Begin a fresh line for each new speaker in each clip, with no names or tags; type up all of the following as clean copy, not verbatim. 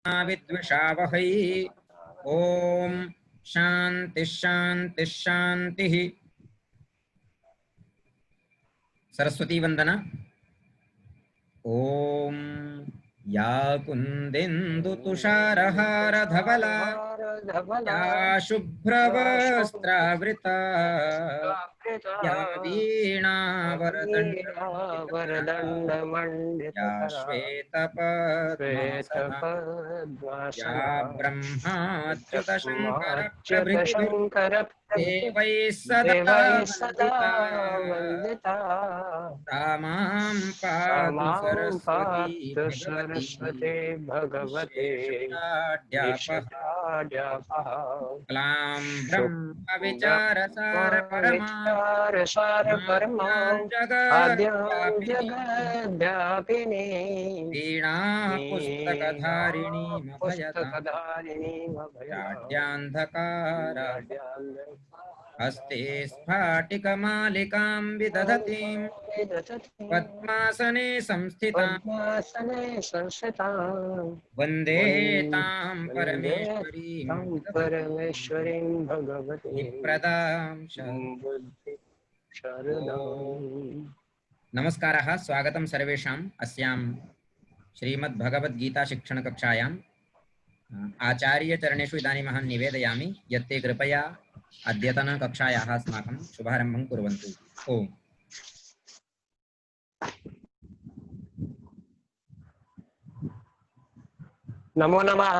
विद्विषावहै। ओम शांति शांति शांति। सरस्वती वंदना। ओम या कुंदेन्दु तुषारहार धवला या शुभ्रवस्त्रावृता या वीणावरदण्डमण्डितकरा या श्वेतपद्मासना या ब्रह्माच्युतशङ्कर प्रभृतिभिः देवैः सदा वन्दिता सा मां पातु सरस्वती भगवती निःशेषाढ्यापहा। क्लां ब्रह्मविचारसार परमा आद्यां जगद्व्यापिनी वीणा पुस्तकधारिणीमभयतां शाढ्यान्धकारात् हस्ते स्फाटिकमालिकां विदधतीं पद्मासने संस्थितां वन्दे तां परमेश्वरीं भगवतीं प्रदां नमस्कारः। स्वागतं सर्वेषाम् अस्यां श्रीमद्भगवद्गीता शिक्षणकक्षायाम्। आचार्यचरणेषु इदानीम् अहं निवेदयामि यत् ते कृपया अद्यतनकक्षायाः अस्माकं शुभारम्भं कुर्वन्तु। ओम्।
नमो नमः।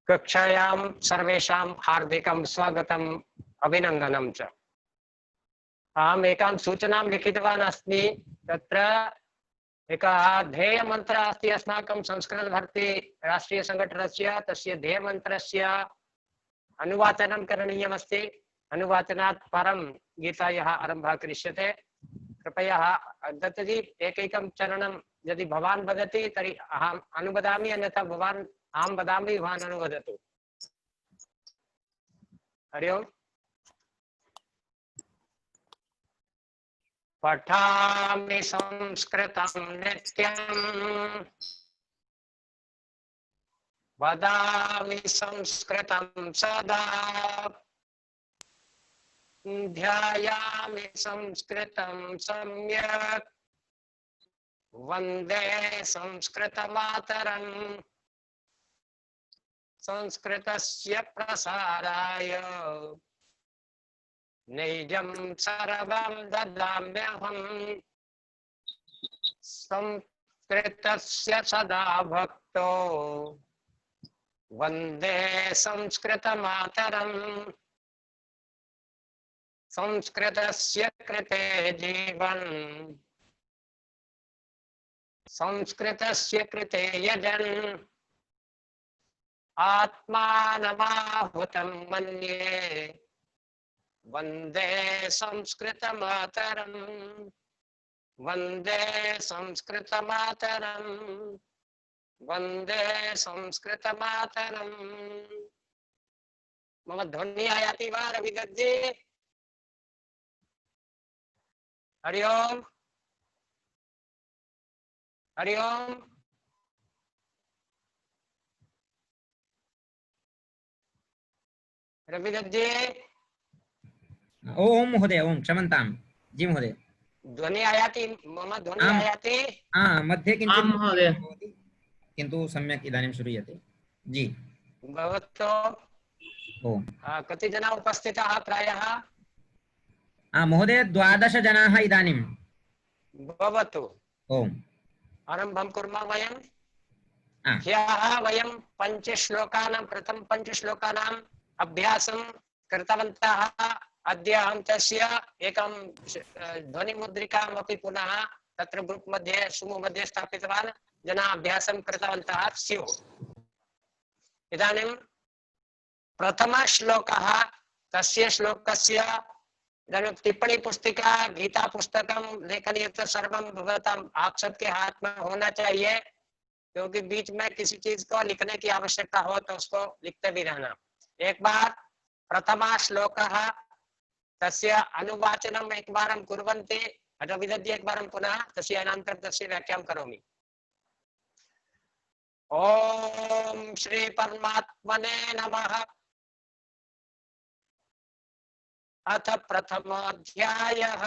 कक्षायां सर्वेषां हार्दिकं स्वागतम् अभिनन्दनं च। अहम् एकां सूचनां लिखितवान् अस्मि। तत्र एकः ध्येयमन्त्रः अस्ति अस्माकं संस्कृतभारती राष्ट्रीयसङ्घटनस्य। तस्य ध्येयमन्त्रस्य अनुवाचनं करणीयमस्ति। अनुवाचनात् परं गीतायाः आरम्भः करिष्यते। कृपया दत्तजी एकैकं चरणं यदि भवान् वदति तर्हि अहम् अनुवदामि, अन्यथा भवान् अहं वदामि भवान् अनुवदतु। हरि ओम्। पठामि संस्कृतं नित्यम् वदामि संस्कृतं सदा ध्यायामि संस्कृतं सम्यक् वन्दे संस्कृतमातरम्। संस्कृतस्य प्रसाराय निजं सर्वं ददाम्यहम्। संस्कृतस्य सदा भक्तो वन्दे संस्कृतमातरम्। संस्कृतस्य कृते जीवन् संस्कृतस्य कृते यजन् आत्मानमाहुतं मन्ये वन्दे संस्कृतमातरम्। वन्दे संस्कृतमातरम्। वन्दे संस्कृतमातरम्। मम ध्वनिः आयाति वा रविदत्तजी? हरि ओम्। हरि ओम्। रविदत्तजी।
ओम महोदय। ओम क्षमन्तां जी महोदय।
ध्वनिः आयाति? मम ध्वनिः आयाति?
मध्ये किञ्चित् भवति किन्तु सम्यक् इदानीं श्रूयते जी।
भवतु।
ओम।
कति जनाः उपस्थिताः प्रायः?
महोदय 12 जनाः इदानीं।
भवतु।
ओम।
आरम्भं कुर्मः वयं। ह्यः वयं पञ्चश्लोकानां प्रथम पञ्चश्लोकानाम् अभ्यासं कृतवन्तः। अद्य अहं तस्य एकं ध्वनिमुद्रिकाम् अपि पुनः तत्र ग्रुप् मध्ये सुमो मध्ये स्थापितवान्। जनाः अभ्यासं कृतवन्तः स्युः। इदानीं प्रथमः श्लोकः। तस्य श्लोकस्य इदानीं टिप्पणी पुस्तिका गीता पुस्तकं लेखनी तो सर्वं भवतां आप सबके हाथ में होना चाहिए, क्योंकि बीच में किसी चीज को लिखने की आवश्यकता हो तो उसको लिखते भी रहना। एक बार प्रथमा श्लोकः तस्य अनुवाचनम् एकवारं कुर्वन्ति। रविदत्तजी एकवारं पुनः तस्य अनन्तरं तस्य व्याख्यां करोमि। ओम श्री परमात्मने नमः। अथ प्रथमोऽध्यायः।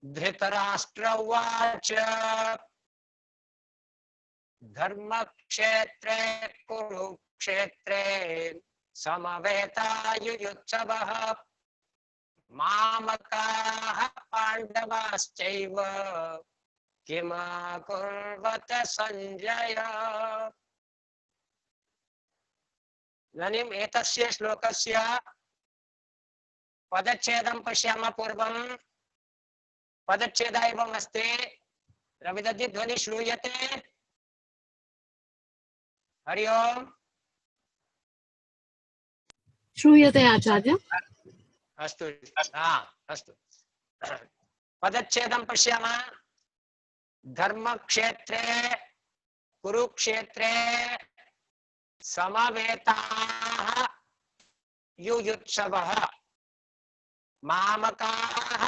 धृतराष्ट्र उवाच धर्मक्षेत्रे कुरुक्षेत्रे समवेतायुयुत्सवः मामकाः पाण्डवाश्चैव किमकुर्वत संजय। इदानीम् एतस्य श्लोकस्य पदच्छेदं पश्यामः। पूर्वं पदच्छेदः एवम् अस्ति। रविदत्त ध्वनि श्रूयते? हरि ओम्।
श्रूयते आचार्य।
अस्तु अस्तु। पदच्छेदं पश्यामः। धर्मक्षेत्रे कुरुक्षेत्रे समवेताः युयुत्सवः मामकाः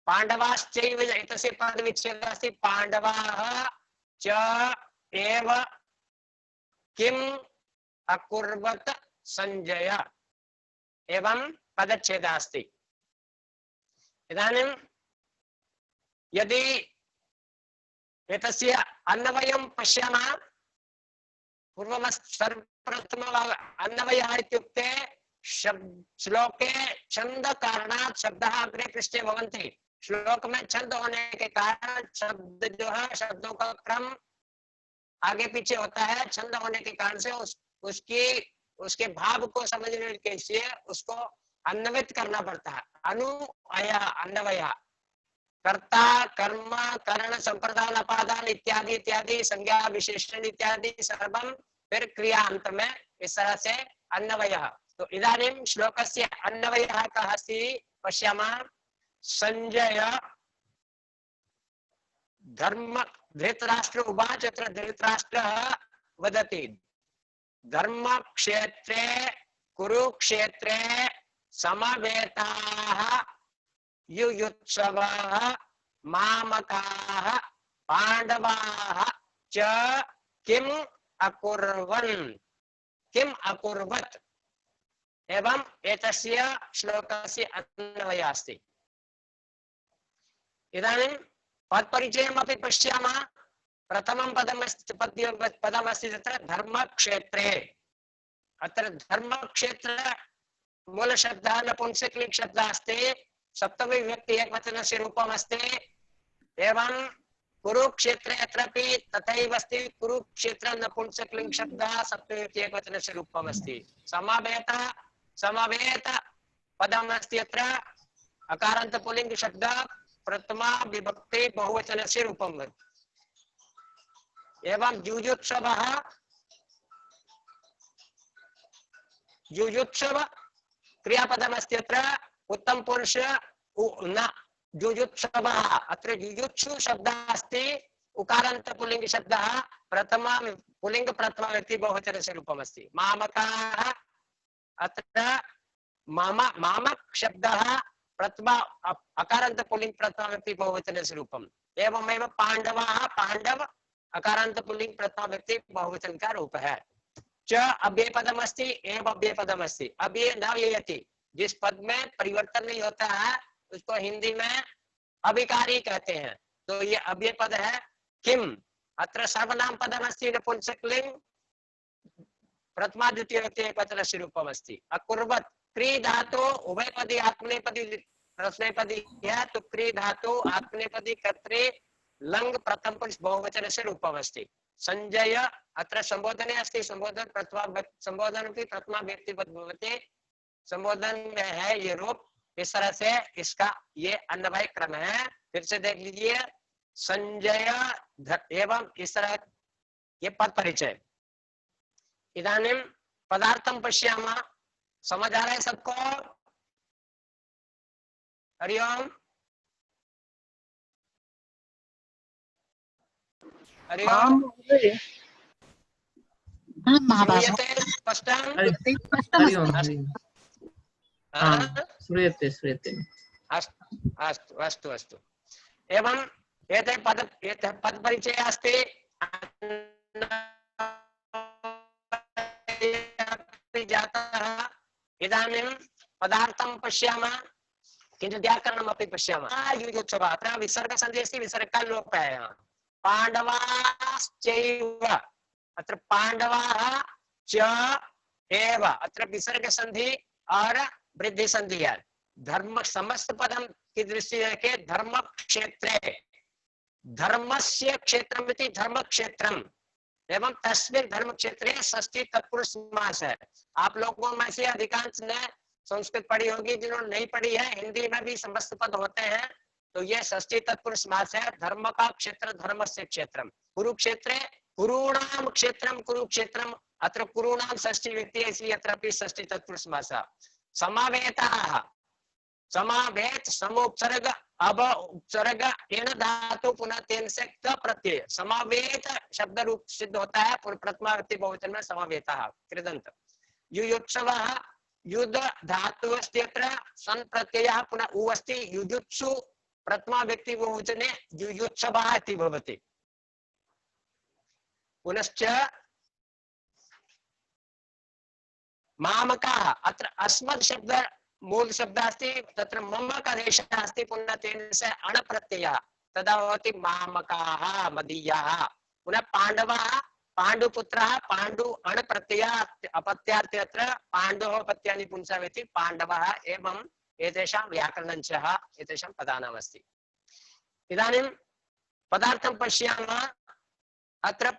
पाण्डवाश्चैव। एतस्य पदविच्छेदः अस्ति। पाण्डवाः च एव किम् अकुर्वत संजय एवं पदच्छेदः अस्ति। इदानीं यदि एतस्य अन्वयं पश्यामः, पूर्वं सर्वप्रथम अन्वयः इत्युक्ते श्लोके छंद कारणात् शब्दः अग्रे पृष्ठे भवन्ति। श्लोक में छंद होने के कारण शब्द जो है, शब्दों का क्रम आगे पीछे होता है। छंद होने के कारण से उसके भाव को समझने के लिए उसको अन्वयित करना पड़ता है। अनुअय अन्वय कर्ता कर्म करण संप्रदान अपादान इत्यादि इत्यादि संज्ञा विशेषण इत्यादि सर्वं फिर क्रिया अंत में इस तरह से अन्वय। तो इदानीं श्लोकस्य अन्वयः कः अस्ति पश्यामः। संजय धर्म धृतराष्ट्र उवाच। अत्र धृतराष्ट्रः वदति धर्म क्षेत्रे कुरुक्षेत्रे समवेताः युयुत्सवः मामकाः पाण्डवाः च किम् अकुर्वन् किम् अकुर्वत् एवं एतस्य श्लोकस्य अन्वयः अस्ति। इदानीं पदपरिचयमपि पश्यामः। प्रथमं पदमस्ति तत्र धर्मक्षेत्रे। अत्र धर्मक्षेत्र मूलशब्दः नपुंसकलिङ्ग शब्दः अस्ति। सप्तमी विभक्ति एकवचनस्य रूपम् अस्ति। एवं कुरुक्षेत्रे अत्रापि तथैव अस्ति। कुरुक्षेत्र नपुंसकलिङ्ग शब्दः सप्तमी विभक्ति एकवचनस्य रूपम् अस्ति। समवेत पदम् अस्ति। अत्र अकारान्त पुल्लिङ्ग शब्दः प्रथमा विभक्ति बहुवचनस्य रूपम्। एवं जुजुत्सवः जुजुत्सव क्रियापदमस्ति। अत्र उत्तम पुरुष न जुजुत्सवः। अत्र जुजुत्सु शब्दः अस्ति। उकारान्त पुल्लिङ्ग शब्दः प्रथमा पुल्लिङ्ग प्रथमा व्यक्ति बहुवचनस्य रूपम् अस्ति। मामकाः अत्र मामक शब्दः प्रथमा अकारान्त पुल्लिङ्ग प्रथमा व्यक्ति बहुवचनस्य रूपम्। एवमेव पाण्डवाः पाण्डव अकारान्त पुल्लिङ्ग प्रथमा व्यक्ति बहुवचन का रूप है। च अव्यय पदम अस्ति। एव अव्यय पदम अस्ति। अव्यय न व्ययति। जिस पद में परिवर्तन नहीं होता है उसको हिंदी में अभिकारी कहते हैं। तो ये अव्यय पद है। किम अत्र सर्वनाम पदम अस्ति। नपुंसकलिङ्ग प्रथमा द्वितीय व्यक्ति एकवचनस्य रूपम् अस्ति। अकुर्वत् क्री धातु उभयपदी आत्मनेपदी प्रश्नेपदी है। तो क्री धातु आत्मनेपदी कर्तृ लंग प्रथम पुरुष बहुवचनस्य रूपम् अस्ति। संजय अत्र संबोधने अस्ति। संबोधन प्रथमा संबोधन भी प्रथमा व्यक्ति भवति। संबोधन में है ये रूप। इस तरह से इसका ये अन्वय क्रम है। फिर से देख लीजिए। संजय एवं इस तरह ये पद परिचय। इदानीं पदार्थं पश्यामः। समझ आ रहा है सबको? हरि ओम। हरि ओम। श्रूयते स्पष्टं?
हरि ओम। श्रूयते श्रूयते।
अस्तु अस्तु अस्तु। एवं एते पद परिचय अस्ति जातः। इदानीं पदार्थं पश्यामः किन्तु व्याकरणमपि पश्यामः। युयुत्सवः अत्र विसर्गसन्धिः अस्ति, विसर्गः लोपः। पाण्डवाश्चैव अत्र पाण्डवाः च एव अत्र विसर्गसन्धि और वृद्धि संधि है। धर्म समस्त पदम की दृष्टि रखे धर्म क्षेत्रे धर्मस्य क्षेत्रमिति धर्म क्षेत्रम एवं तस्मिन् धर्म क्षेत्रे षष्ठी तत्पुरुष समास है। आप लोगों में से अधिकांश ने संस्कृत पढ़ी होगी, जिन्होंने नहीं पढ़ी है हिंदी में भी समस्त पद होते हैं। तो ये षष्ठी तत्पुरुष समास है। धर्म का क्षेत्र धर्मस्य क्षेत्रम, कुरुक्षेत्रे कुरूणाम क्षेत्रम कुरुक्षेत्रम, अत्र कुरूणाम षष्ठी व्यक्ति है इसलिए अत्रापि षष्ठी तत्पुरुष समास। समावेताः समावेत समोपसर्ग अब उपसर्ग एन धातु पुनः तेन से क प्रत्यय समावेत शब्द रूप सिद्ध होता है प्रथमा व्यक्ति बहुवचन में समावेताः कृदंत। युयुत्सवः युद्ध धातु अस्ति अत्र सन प्रत्ययः पुनः उ अस्ति युयुत्सु प्रथमा व्यक्ति बहुवचने युयुत्सवः इति भवति। पुनश्च मामकाः अत्र अस्मद् शब्द मूल शब्द अस्ति तत्र मम का देशः अस्ति पुनः तेन से अण प्रत्ययः तदा भवति मामकाः मदीयाः। पुनः पाण्डवाः पाण्डुपुत्रः पाण्डु अण प्रत्ययः अपत्यार्थे अत्र पाण्डोः अपत्यानि पुंसा वेति पाण्डवः एवं एतेषां व्याकरणञ्चः एतेषां पदानाम् अस्ति। इदानीं पदार्थं पश्यामः। अत्र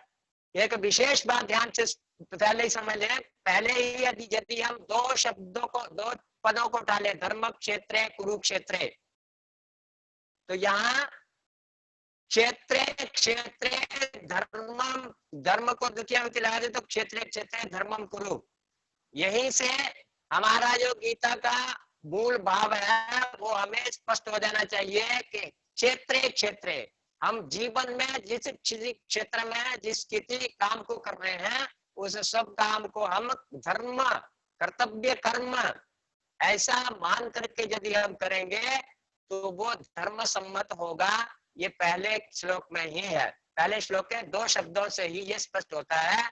एक विशेष बात ध्यान से पहले ही समझ लें। पहले ही यदि हम दो शब्दों को दो पदों को डालें धर्म क्षेत्रे कुरुक्षेत्रे, तो यहाँ क्षेत्रे क्षेत्रे धर्मम धर्म को द्वितीय विभक्ति लगा दे तो क्षेत्रे क्षेत्रे धर्मम कुरु। यहीं से हमारा जो गीता का मूल भाव है वो हमें स्पष्ट हो जाना चाहिए कि क्षेत्रे क्षेत्रे हम जीवन में जिस क्षेत्र में जिस किसी काम को कर रहे हैं उस सब काम को हम धर्म कर्तव्य कर्म ऐसा मान करके यदि हम करेंगे तो वो धर्म सम्मत होगा। ये पहले श्लोक में ही है। पहले श्लोक के दो शब्दों से ही ये स्पष्ट होता है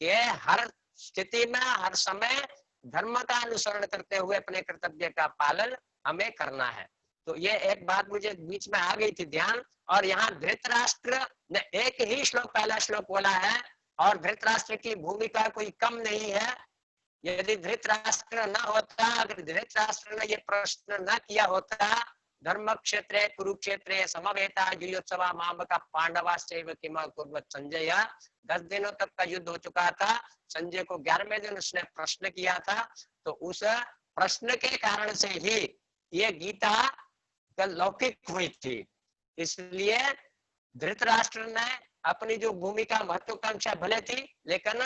कि हर स्थिति में हर समय धर्म का अनुसरण करते हुए अपने कर्तव्य का पालन हमें करना है। तो ये एक बात मुझे बीच में आ गई थी ध्यान। और यहाँ धृतराष्ट्र ने एक ही श्लोक पहला श्लोक बोला है और धृतराष्ट्र की भूमिका कोई कम नहीं है। यदि धृतराष्ट्र न होता, अगर धृतराष्ट्र ने ये प्रश्न न किया होता धर्म क्षेत्रे कुरुक्षेत्रे समवेता युयोत्सवा मामका पांडवाश्चैव किम कुर्वत संजय। 10 दिनों तक का युद्ध हो चुका था। संजय को 11वें दिन उसने प्रश्न किया था। तो उस प्रश्न के कारण से ही ये गीता लौकिक हुई थी। इसलिए धृतराष्ट्र ने अपनी जो भूमिका महत्वाकांक्षा भले थी लेकिन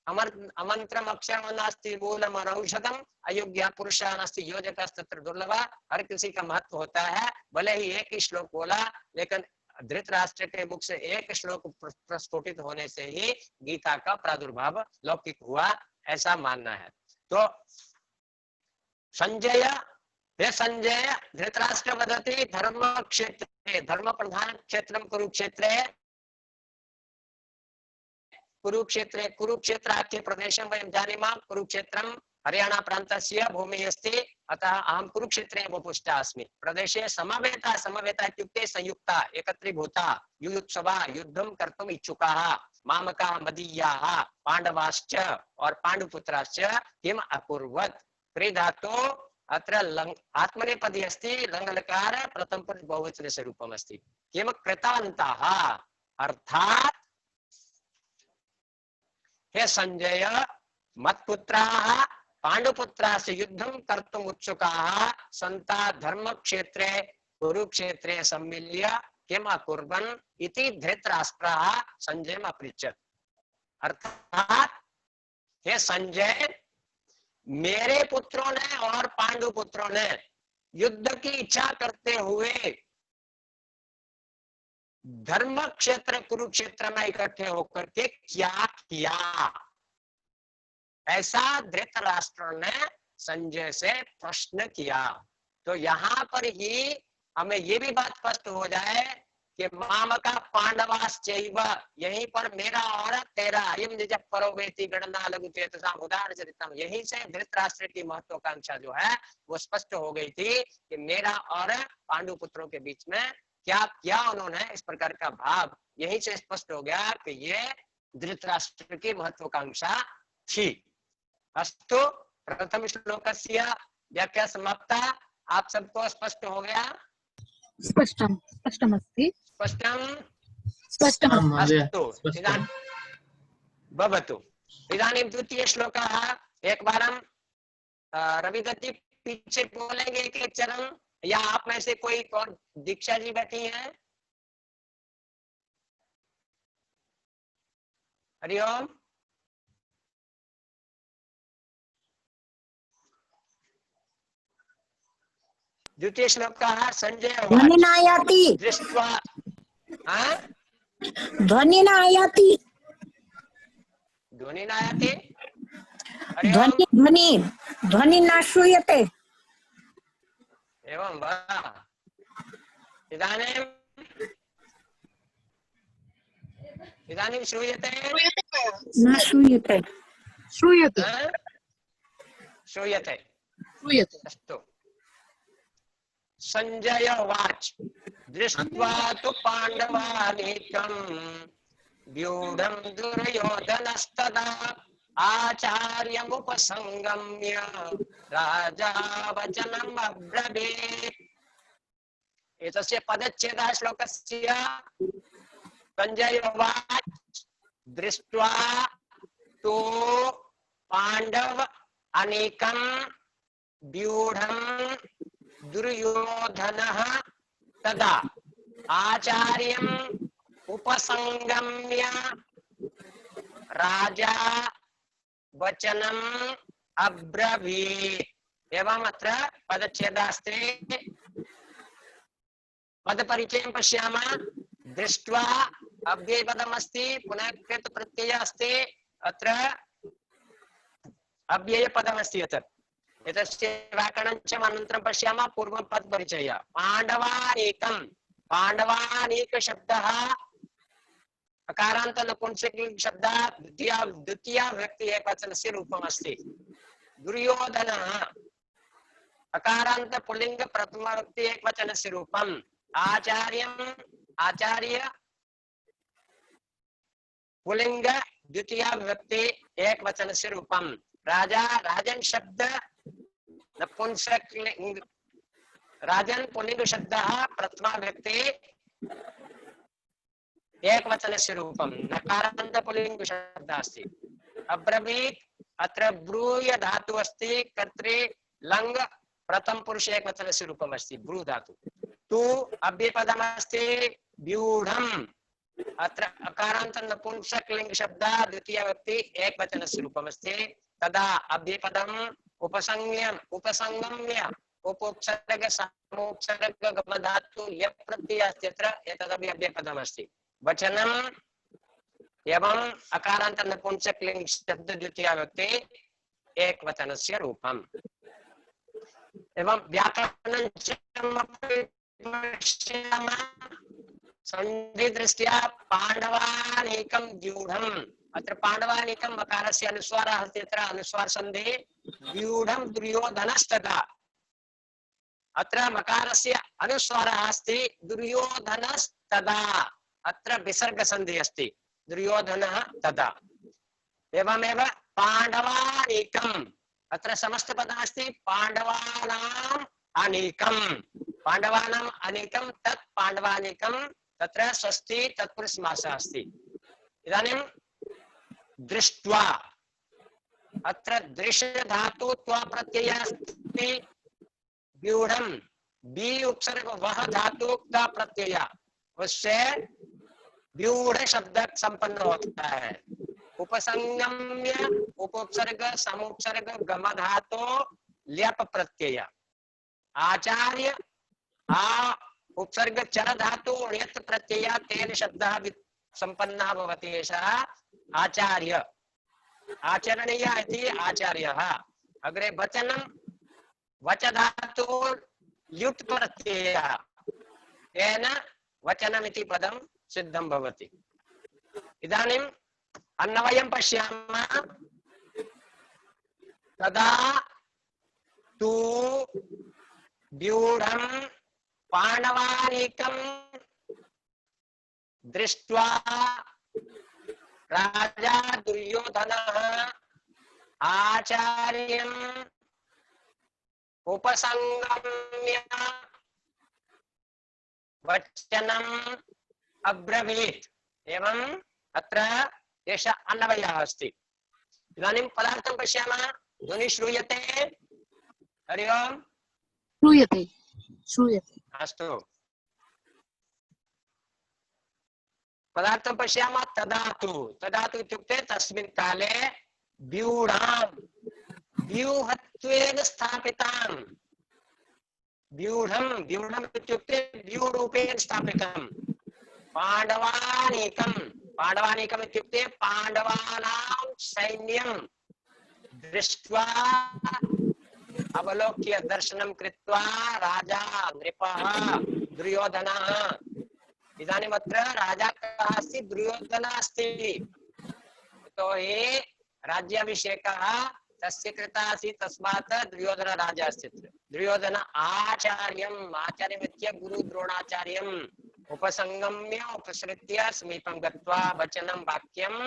अमंत्रम अक्षरम नास्ति मूलम औषधम अयोग्य पुरुषा नास्ति योजकस्तत्र दुर्लभा। हर किसी का महत्व होता है। भले ही एक ही श्लोक बोला लेकिन धृतराष्ट्र के मुख से एक श्लोक प्रस्फुटित होने से ही गीता का प्रादुर्भाव लौकिक हुआ, ऐसा मानना है। तो संजय हे संजय धृतराष्ट्र वदति धर्म क्षेत्रे धर्म प्रधान क्षेत्रम कुरुक्षेत्रे कुरुक्षेत्रे कुरुक्षेत्राख्य प्रदेशं वयं जानीमः। कुरुक्षेत्रं हरियाणा प्रान्तस्य भूमिः अस्ति। अतः अहं कुरुक्षेत्रे उपविष्टा अस्मि। प्रदेशे समवेता समवेता इत्युक्ते संयुक्ता एकत्रीभूता युयुत्सवा युद्धं कर्तुम् इच्छुकाः मामकाः मदीयाः पाण्डवाश्च और पाण्डुपुत्राश्च किम् अकुर्वत्। क्रीधातो अत्र आत्मनेपदी अस्ति लङ्लकार प्रथम पद बहुवचनस्य रूपम् अस्ति। किं कृतवन्तः अर्थात् हे संजय मत्पुत्राः पाण्डुपुत्राश्च युद्धं कर्तुम् उत्सुकाः सन्ता धर्म क्षेत्रे कुरुक्षेत्रे सम्मिल्य किम् अकुर्वन् इति धृतराष्ट्रः संजयम् अपृच्छत्। अर्थात हे संजय मेरे पुत्रों ने और पांडु पुत्रों ने युद्ध की इच्छा करते हुए धर्म क्षेत्र कुरुक्षेत्र में इकट्ठे होकर के क्या किया, ऐसा धृतराष्ट्र ने संजय से प्रश्न किया। तो यहाँ पर ही हमें ये भी बात स्पष्ट हो जाए कि मामका पांडवाश्चैव, यहीं पर मेरा और तेरा, अयम निज परोवेति गणना लघु चेतसाम उदाहरण चरितम, यहीं से धृतराष्ट्र की महत्वाकांक्षा जो है वो स्पष्ट हो गई थी कि मेरा और पांडु पुत्रों के बीच में क्या क्या उन्होंने इस प्रकार का भाव, यहीं से स्पष्ट हो गया कि ये धृतराष्ट्र की महत्वाकांक्षा थी। अस्तु प्रथम श्लोकस्य व्याख्या समाप्ता। आप सबको स्पष्ट हो गया?
स्पष्टम स्पष्टमस्ति
स्पष्टम
स्पष्टम्
अस्तु इदानीं भवतु। इदानीं द्वितीय श्लोकः एक बार हम रविदत्त जी पीछे बोलेंगे एक चरण, या आप में से कोई और दीक्षा जी बैठी हैं? हरिओम। द्वितीय श्लोक का संजय
ध्वनि न आयाति,
दृष्ट्वा
ध्वनि न आयाति,
ध्वनि नायाति, हरिओम।
ध्वनि ध्वनि ध्वनि न श्रूयते।
एवं वा। इदानीं इदानीं श्रूयते?
न श्रूयते।
श्रूयते
श्रूयते।
श्रूयते।
अस्तु। संजय उवाच दृष्ट्वा तु पाण्डवानीकं व्यूढं दुर्योधनस्तदा आचार्यमुपसंगम्य राजा वचनम् अब्रवीत्। एतस्य पदच्छेदः श्लोकस्य। संजय उवाच दृष्ट्वा तु पाण्डव अनेकं व्यूढं दुर्योधनः तदा आचार्यम् उपसंगम्य राजा वचनम् अब्रवीत्। एवं अत्र पदच्छेदः अस्ति। पदपरिचयं पश्यामः। दृष्ट्वा अव्ययपदमस्ति, पुनः कृत प्रत्ययः अस्ति, अत्र अव्ययपदमस्ति। एतस्य व्याकरणञ्च अनन्तरं पश्यामः। पूर्वं पदपरिचयः। पाण्डवानीकं, पाण्डवानीक शब्दः अकारान्त नपुंसकलिङ्ग शब्दः द्वितीया व्यक्ति एकवचनस्य रूपम् अस्ति। दुर्योधनः अकारान्त पुल्लिङ्ग प्रथम व्यक्ति एकवचनस्य रूपम्। आचार्यम्, आचार्य पुल्लिङ्ग द्वितीया व्यक्ति एकवचनस्य रूपम्। राजा, राजन शब्द नपुंसकलिङ्ग, राजन पुल्लिङ्ग शब्दः प्रथमा व्यक्ति एकवचनस्य रूपम्। नकारान्त पुल्लिङ्ग शब्दः अस्ति। अब्रवीत् अत्र ब्रूय धातु अस्ति, कर्तृ लङ्ग प्रथम पुरुष एकवचनस्य रूपम् अस्ति, ब्रू धातु। तु अव्ययपदमस्ति व्यूढम्, अत्र अकारान्त नपुंसकलिङ्ग शब्दः द्वितीया व्यक्ति एकवचनस्य रूपमस्ति। तदा अव्ययपदम् उपसंज्ञम्, उपसंगम्य उपोपसर्ग समोपसर्ग गमधातु ल्यप् प्रत्ययः अस्ति, अत्र एतदपि अव्ययपदमस्ति। वचनम् एवं अकारान्त नपुंसकलिङ्ग शब्द द्वितीया व्यक्ति एकवचनस्य रूपम्। एवं व्याकरणञ्च संधिदृष्ट्या पाण्डवानीकं व्यूढम्, अत्र पाण्डवानीकं मकारस्य अनुस्वारः अस्ति, अत्र अनुस्वार संधि। व्यूढं दुर्योधनस्तदा, अत्र मकारस्य अनुस्वारः अस्ति, दुर्योधनस्तदा, अत्र विसर्ग संधि अस्ति, दुर्योधनः तदा। एवमेव पाण्डवानीकम्, अत्र समस्त पदम् अस्ति, पाण्डवानाम् अनेकं, पाण्डवानाम् अनेकं तत् पाण्डवानीकं, तत्र षष्ठी तत्पुरुष समासः अस्ति। इदानीं दृष्ट्वा, अत्र दृश्य धातु त्वा प्रत्ययः अस्ति। व्यूढं बी उपसर्ग वह धातु का प्रत्यय, उससे व्यूढ़ शब्द संपन्न होता है। उपसंगम्य उपसर्ग समुपसर्ग गम धातु ल्यप प्रत्यय। आचार्य आ उपसर्ग चर धातु ण्यत् प्रत्यय तेन शब्दः संपन्नः भवति, एषः आचार्य। आचरणीय इति आचार्यः। अग्रे वचनं वच धातु ल्युट् प्रत्ययः, तेन वचनमिति पदं सिद्धं भवति। इदानीम् अन्वयं पश्यामः। तदा तु व्यूढं पाण्डवानीकं दृष्ट्वा राजा दुर्योधनः आचार्यम् उपसंगम्य वचनम् अब्रवीत्। एवम् अत्र एषः अन्वयः अस्ति। इदानीं पदार्थं पश्यामः। ध्वनिः श्रूयते? हरि ओम्।
श्रूयते श्रूयते।
अस्तु, पदार्थं पश्यामः। तदातु, तदातु इत्युक्ते तस्मिन् काले व्यूढां व्यूहत्वेन स्थापितां, व्यूढं व्यूढम् इत्युक्ते व्यूरूपेण स्थापितं पाण्डवानीकं, पाण्डवानीकम् इत्युक्ते पाण्डवानां सैन्यं दृष्ट्वा अवलोक्य दर्शनं कृत्वा राजा नृपः दुर्योधनः। इदानीम् अत्र राजा कः अस्ति? दुर्योधनः अस्ति। यतोहि राज्याभिषेकः तस्य कृतः आसीत्, तस्मात् दुर्योधन राजा अस्ति। दुर्योधन आचार्यम्, आचार्यमित्य गुरु द्रोणाचार्यम् उपसंगम्य उपसृत्य समीपं गत्वा वचनं वाक्यम्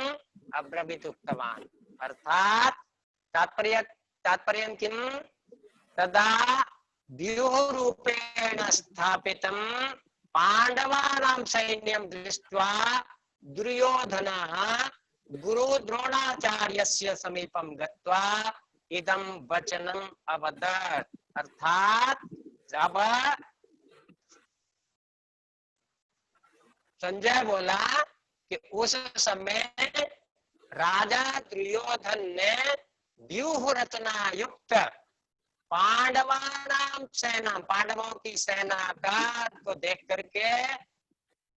अब्रवीत् उक्तवान्। अर्थात् तात्पर्यं किम्? तदा व्यूहरूपेण स्थापितं पाण्डवानां सैन्यं दृष्ट्वा दुर्योधनः गुरु द्रोणाचार्यस्य समीपं गत्वा इदं वचनम् अवदत्। अर्थात् जब संजय बोला कि उस समय राजा दुर्योधन ने व्यूह रचना युक्त पांडवानां सेना, पांडवों की सेना का को देख करके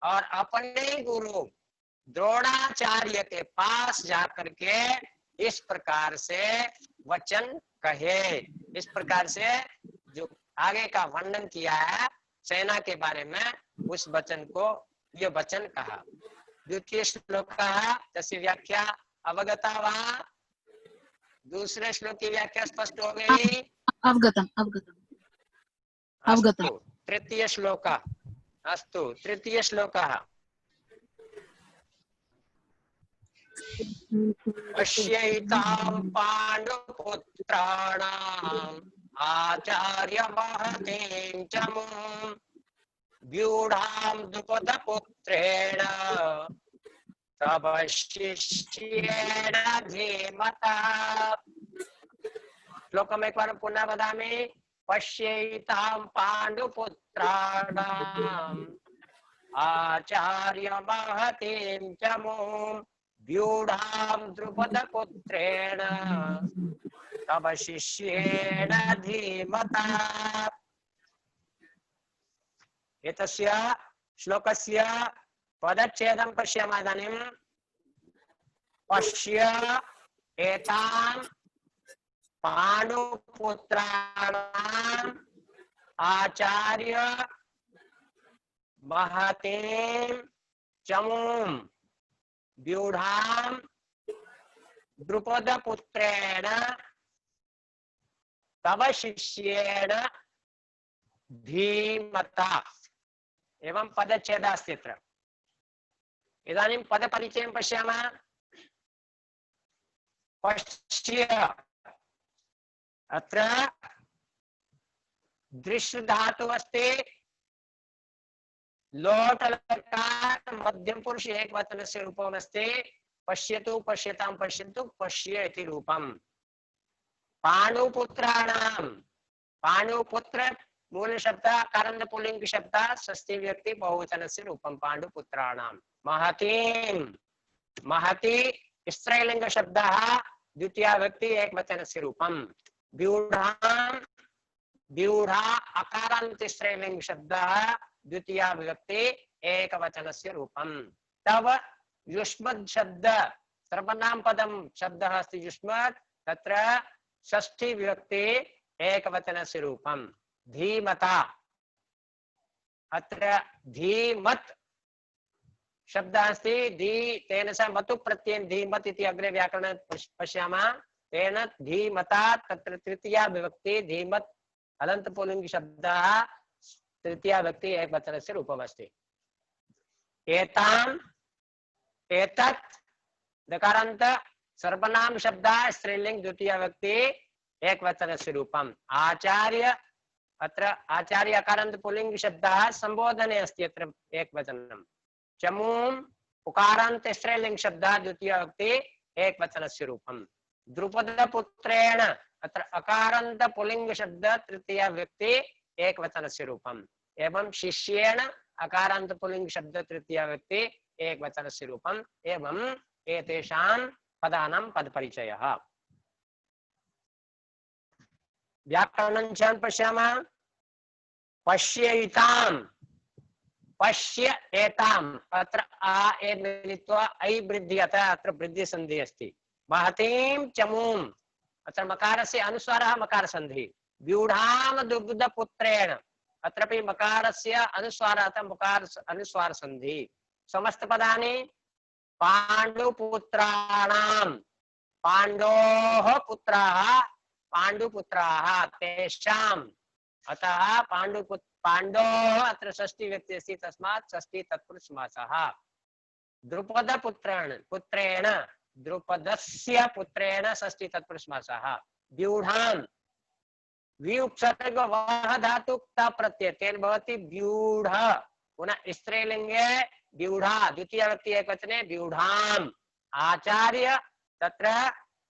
और अपने गुरु द्रोणाचार्य के पास जाकर के इस प्रकार से वचन कहे। इस प्रकार से जो आगे का वर्णन किया है सेना के बारे में, उस वचन को ये वचन कहा। द्वितीय श्लोक कहा, तस्य व्याख्या अवगता वा? दूसरे श्लोक की व्याख्या स्पष्ट हो गई?
अवगतम् अवगतम् अवगतम्।
तृतीय श्लोक। अस्तु, तृतीय श्लोकः। पश्यैतां पाण्डुपुत्राणाम् आचार्य महतीं च मुं व्यूढां द्रुपदपुत्रेण तव शिष्येण धीमता। श्लोकम् एकवारं पुनः वदामि। पश्यैतां पाण्डुपुत्राणाम् आचार्य महतीं च मुं व्यूढां द्रुपदपुत्रेण तव शिष्येण धीमता। एतस्य श्लोकस्य पदच्छेदं पश्यामः इदानीं। पश्य एतां पाण्डुपुत्राणाम् आचार्य महतीं च मुं व्यूढां द्रुपदपुत्रेण तव शिष्येण धीमता। एवं पदच्छेदः अस्ति अत्र। इदानीं पदपरिचयं पश्यामः। पश्य, अत्र दृश्य धातु अस्ति, लोट लकार मध्यम पुरुष एक वचनस्य रूपम् अस्ति। पश्यतु पश्यतां पश्यन्तु पश्य इति रूपम्। पाण्डुपुत्राणां, पाण्डुपुत्र मूल शब्द कारण्ड पुल्लिंग शब्द, षष्ठी व्यक्ति बहुवचनस्य रूपं पाण्डुपुत्राणां। महतीं, महती स्त्रीलिंग शब्दः, द्वितीया व्यक्ति एक वचनस्य रूपं। व्यूढां, व्यूढा अकारान्त स्त्रीलिंग शब्दः, द्वितीया विभक्ति एक वचनस्य रूपं। तव युष्मद् शब्द सर्वनाम पदं शब्दः अस्ति युष्मद्, तत्र षष्ठी विभक्ति एक वचनस्य रूपं। धीमता, अत्र धीमत् शब्दः अस्ति। धी तेन सह मतु प्रत्ययेन धीमत् इति अग्रे व्याकरणे पश्यामः। तेन धीमता तत्र तृतीया विभक्ति धीमत् हलन्त पुल्लिङ्ग शब्दः तृतीया विभक्ति एकवचनस्य रूपमस्ति। एताम् एतत् दकारान्त सर्वनाम शब्दः स्त्रीलिङ्ग द्वितीया विभक्ति एकवचनस्य रूपम्। आचार्य अत्र आचार्य अकारान्त पुल्लिङ्ग शब्दः संबोधने अस्ति अत्र एकवचनम्। चमूम् उकारान्त स्त्रीलिङ्ग शब्दः द्वितीया विभक्ति एकवचनस्य रूपम्। द्रुपदपुत्रेण अत्र अकारान्त पुल्लिङ्ग शब्दः तृतीया विभक्ति एकवचनस्य रूपम्। एवं शिष्येण अकारान्त पुल्लिङ्ग शब्दः तृतीया विभक्ति एकवचनस्य रूपम्। एवं एतेषां पदानां पदपरिचयः। व्याकरणं पश्यामः। पश्यैताम् पश्य एताम् अत्र आ ए मिलित्वा ऐ वृद्धि अतः अत्र वृद्धि संधि अस्ति। महतीं चमूम् अत्र मकारस्य अनुस्वारः मकार संधि। व्यूढां दुग्धपुत्रेण अत्रापि मकारस्य अनुस्वारः अतः मकार अनुस्वार संधि। समस्त पदानि पाण्डुपुत्राणां पाण्डोः पुत्राः पाण्डुपुत्राः तेषाम् अतः पाण्डोः अत्र षष्ठी व्यक्ति अस्ति तस्मात् षष्ठी तत्पुरुष समासः। द्रुपदपुत्रेण द्रुपदस्य पुत्रेण षष्ठी तत्पुरुष समासः। व्यूढां वि उपसर्ग वः धातु क्त प्रत्यय तेन भवति व्यूढ। पुनः स्त्रीलिङ्गे व्यूढा द्वितीय व्यक्ति एकवचने व्यूढाम्। आचार्य तत्र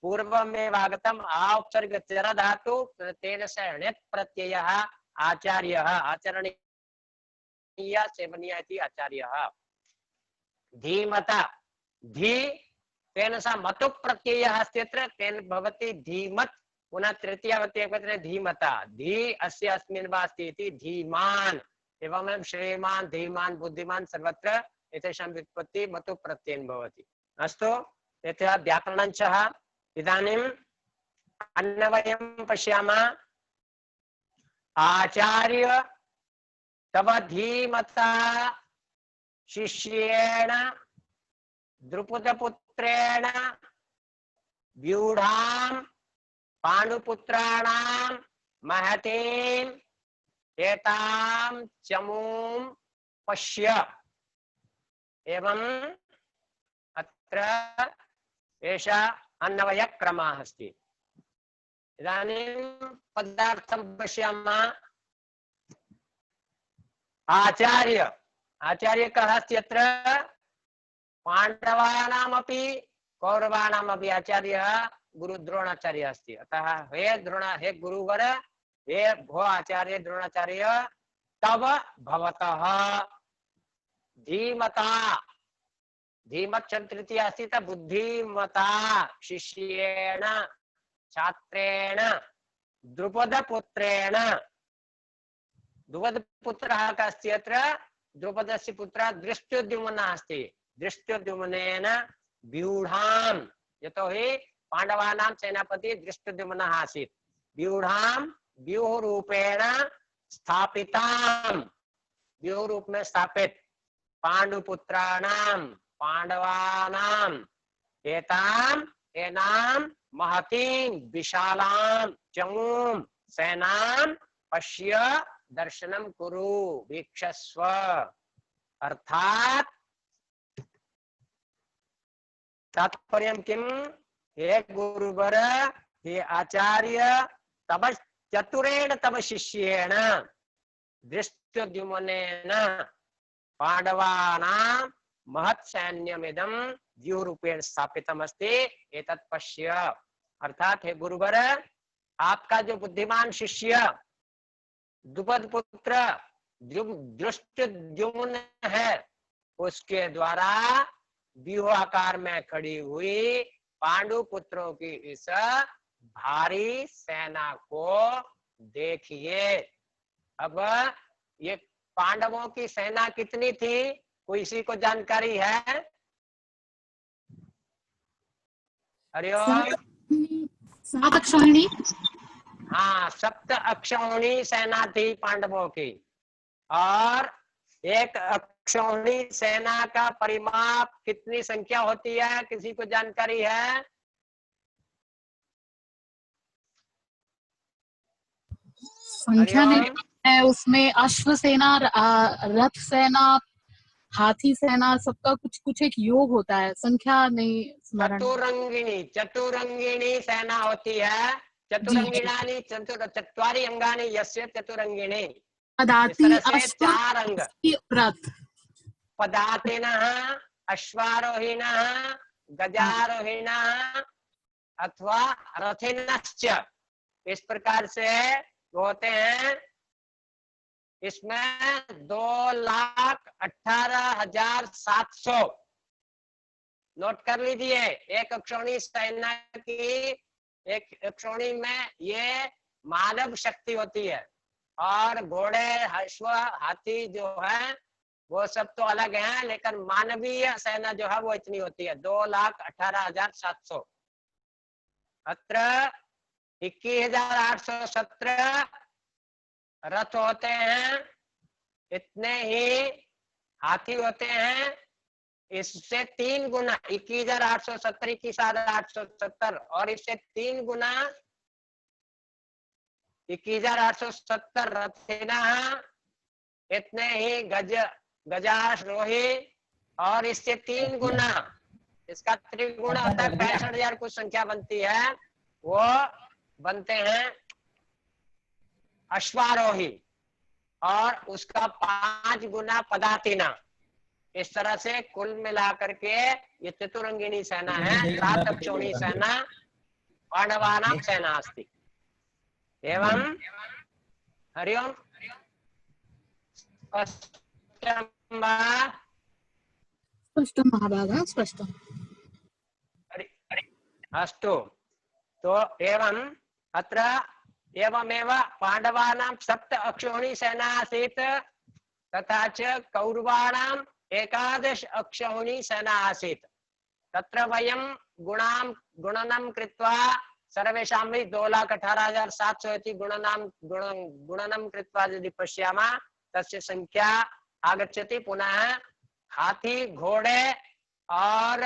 पूर्वमेव आगतम् आ उपसर्ग चर धातु तेन सह णित् प्रत्ययः आचार्यः आचरणीय सेवनीय इति आचार्यः। धीमता धी तेन सह मतु प्रत्ययः अस्ति अत्र तेन भवति धीमत्। पुनः तृतीया व्यक्ति एकवचने धीमता धी अस्य अस्मिन् वा अस्ति इति धीमान्। एवं श्रीमान् धीमान् बुद्धिमान् सर्वत्र एतेषां व्युत्पत्ति मतु प्रत्ययेन भवति। अस्तु यथा व्याकरणञ्चः। इदानीम् अन्वयं पश्यामः। आचार्य तव धीमता शिष्येण द्रुपदपुत्रेण व्यूढां पाण्डुपुत्राणां महतीं एतां चमूं पश्य। एवं अत्र एषा अन्वयक्रमः अस्ति। इदानीं पदार्थं पश्यामः। आचार्य आचार्य कः अस्ति अत्र? पाण्डवानामपि कौरवाणामपि आचार्यः गुरु द्रोणाचार्य अस्ति। अतः हे गुरुवर हे भो आचार्य द्रोणाचार्य तव भवतः धीमता धीमत् तृतीया अस्ति त बुद्धिमता शिष्येण छात्रेण द्रुपदपुत्रेण। द्रुपदपुत्रः कः अस्ति अत्र? द्रुपदस्य पुत्रः दृष्टद्युम्नः अस्ति। दृष्टद्युम्नेन व्यूढां यतोहि पाण्डवानां सेनापति दृष्टद्युम्नः आसीत्। व्यूढां व्यूह रूपेण स्थापितां व्यूह रूप में स्थापित पाण्डुपुत्राणां पाण्डवानां एतां एनां महतीं विशालां चमूं सेनां पश्य दर्शनं कुरु वीक्षस्व। अर्थात तात्पर्यं किम? हे गुरुवर हे आचार्य तव चतुरेण तव शिष्येण दृष्टद्युम्नेन पाण्डवानां महत् सैन्यमिदं व्यूहरूपेण स्थापितमस्ति एतत् पश्य। अर्थात हे गुरुवर आपका जो बुद्धिमान शिष्य द्रुपद पुत्र दृष्टद्युम्न है उसके द्वारा व्यूह आकार में खड़ी हुई पांडु पुत्रों की इस भारी सेना को देखिए। अब ये पांडवों की सेना कितनी थी? कोई इसी को जानकारी है? हरिओम।
7 अक्षौहिणी।
हाँ, 7 अक्षौहिणी सेना थी पांडवों की। और एक अक्षौहिणी सेना का परिमाप कितनी संख्या होती है, किसी को जानकारी है?
संख्या नहीं
हरिओम।
है उसमें, अश्व सेना, रथ सेना, हाथी सेना, सबका कुछ कुछ एक योग होता है, संख्या नहीं स्मरण।
चतुरंगिणी सेना होती है। चतुरंगिणानि चत्वारि अंगानि यस्य चतुरंगिणी। इस
पदाति,
तरह से
अश्व,
4 अंग।
रथ।
पदातिनः, अश्वारोहिणः, गजारोहिणः अथवा रथिनश्च, इस प्रकार से वो होते हैं। इसमें 2,18,700 नोट कर लीजिए। एक अक्षौहिणी सेना की, एक अक्षौहिणी में ये मानव शक्ति होती है, और घोड़े, अश्व, हाथी जो है वो सब तो अलग हैं, लेकिन मानवीय सेना जो है वो इतनी होती है, 2,18,700। अत्र 21,817 रथ होते हैं, इतने ही हाथी होते हैं। इससे 3 गुना 21,870, 21,870 और इससे 3 गुना 21,870 रथिना, इतने ही गजारोही, और इससे 3 गुना, इसका त्रिगुण होता है, 65,000 कुछ संख्या बनती है, वो बनते हैं अश्वारोही, और उसका 5 गुना पदातिना। इस तरह से कुल मिलाकर के ये चतुरंगिणी सेना है। 7 अक्षौहिणी सेना पांडवानां सेना अस्ति। एवं हरिओम
स्पष्टं महाभागा, स्पष्टम्।
अस्तु, तो एवं अत्र एवमेव पांडवानां 7 अक्षौहिणी सेना आसीत्, तथा च कौरवाणां 11 अक्षौहिणी सेना आसीत्। तत्र वयं गुणनं कृत्वा सर्वेषां 2,18,700 इति गुणनं कृत्वा यदि पश्यामः, तस्य संख्या आगच्छति। पुनः हाथी, घोड़े और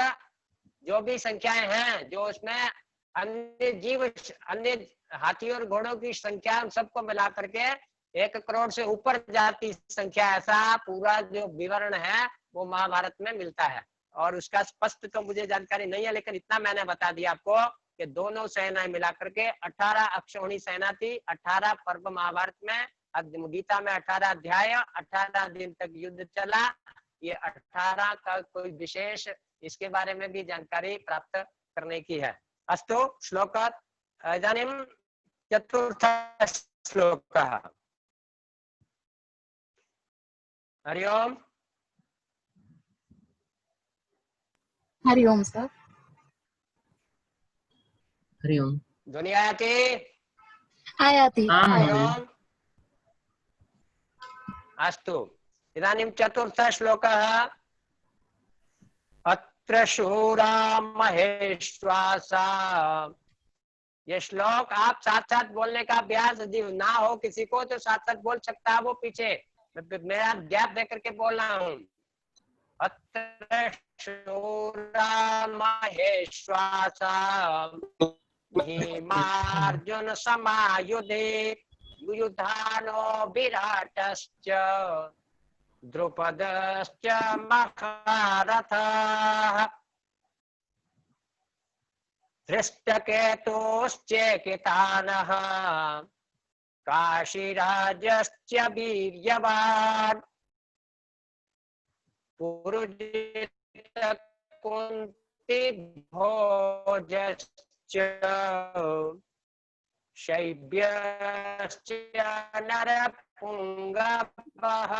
जो भी संख्याएं हैं, जो उसमें अन्य हाथी और घोड़ों की संख्या, सबको मिला करके 1 करोड़ से ऊपर जाती संख्या, ऐसा पूरा जो विवरण है वो महाभारत में मिलता है। और उसका स्पष्ट तो मुझे जानकारी नहीं है, लेकिन इतना मैंने बता दिया आपको कि दोनों सेनाएं मिला करके 18 अक्षौहिणी सेना थी। 18 पर्व महाभारत में, गीता में 18 अध्याय, 18 दिन तक युद्ध चला। ये 18 का कोई विशेष इसके बारे में भी जानकारी प्राप्त करने की है। अस्तु, श्लोकात् इदानीं चतुर्थ श्लोकः। हरि ओम।
हरि ओम सर।
हरि ओम।
ध्वनि आयाति?
आयाति।
हरि ओम। अस्तु, इदानीं चतुर्थ श्लोकः। अत्र शूरा महेश्वासा। ये श्लोक आप साथ साथ बोलने का अभ्यास यदि ना हो किसी को, तो साथ साथ बोल सकता है वो पीछे, मेरा गैप देकर के बोल रहा हूं। अत्र शूरा महेश्वासा भीमार्जुन समायुधे युयुधानो विराटश्च द्रुपदश्च महारथः धृष्टकेतुश्चेकितानः काशीराजश्च वीर्यवान् पुरुजित कुन्तिभोजश्च शैब्यश्च नरपुंगवः।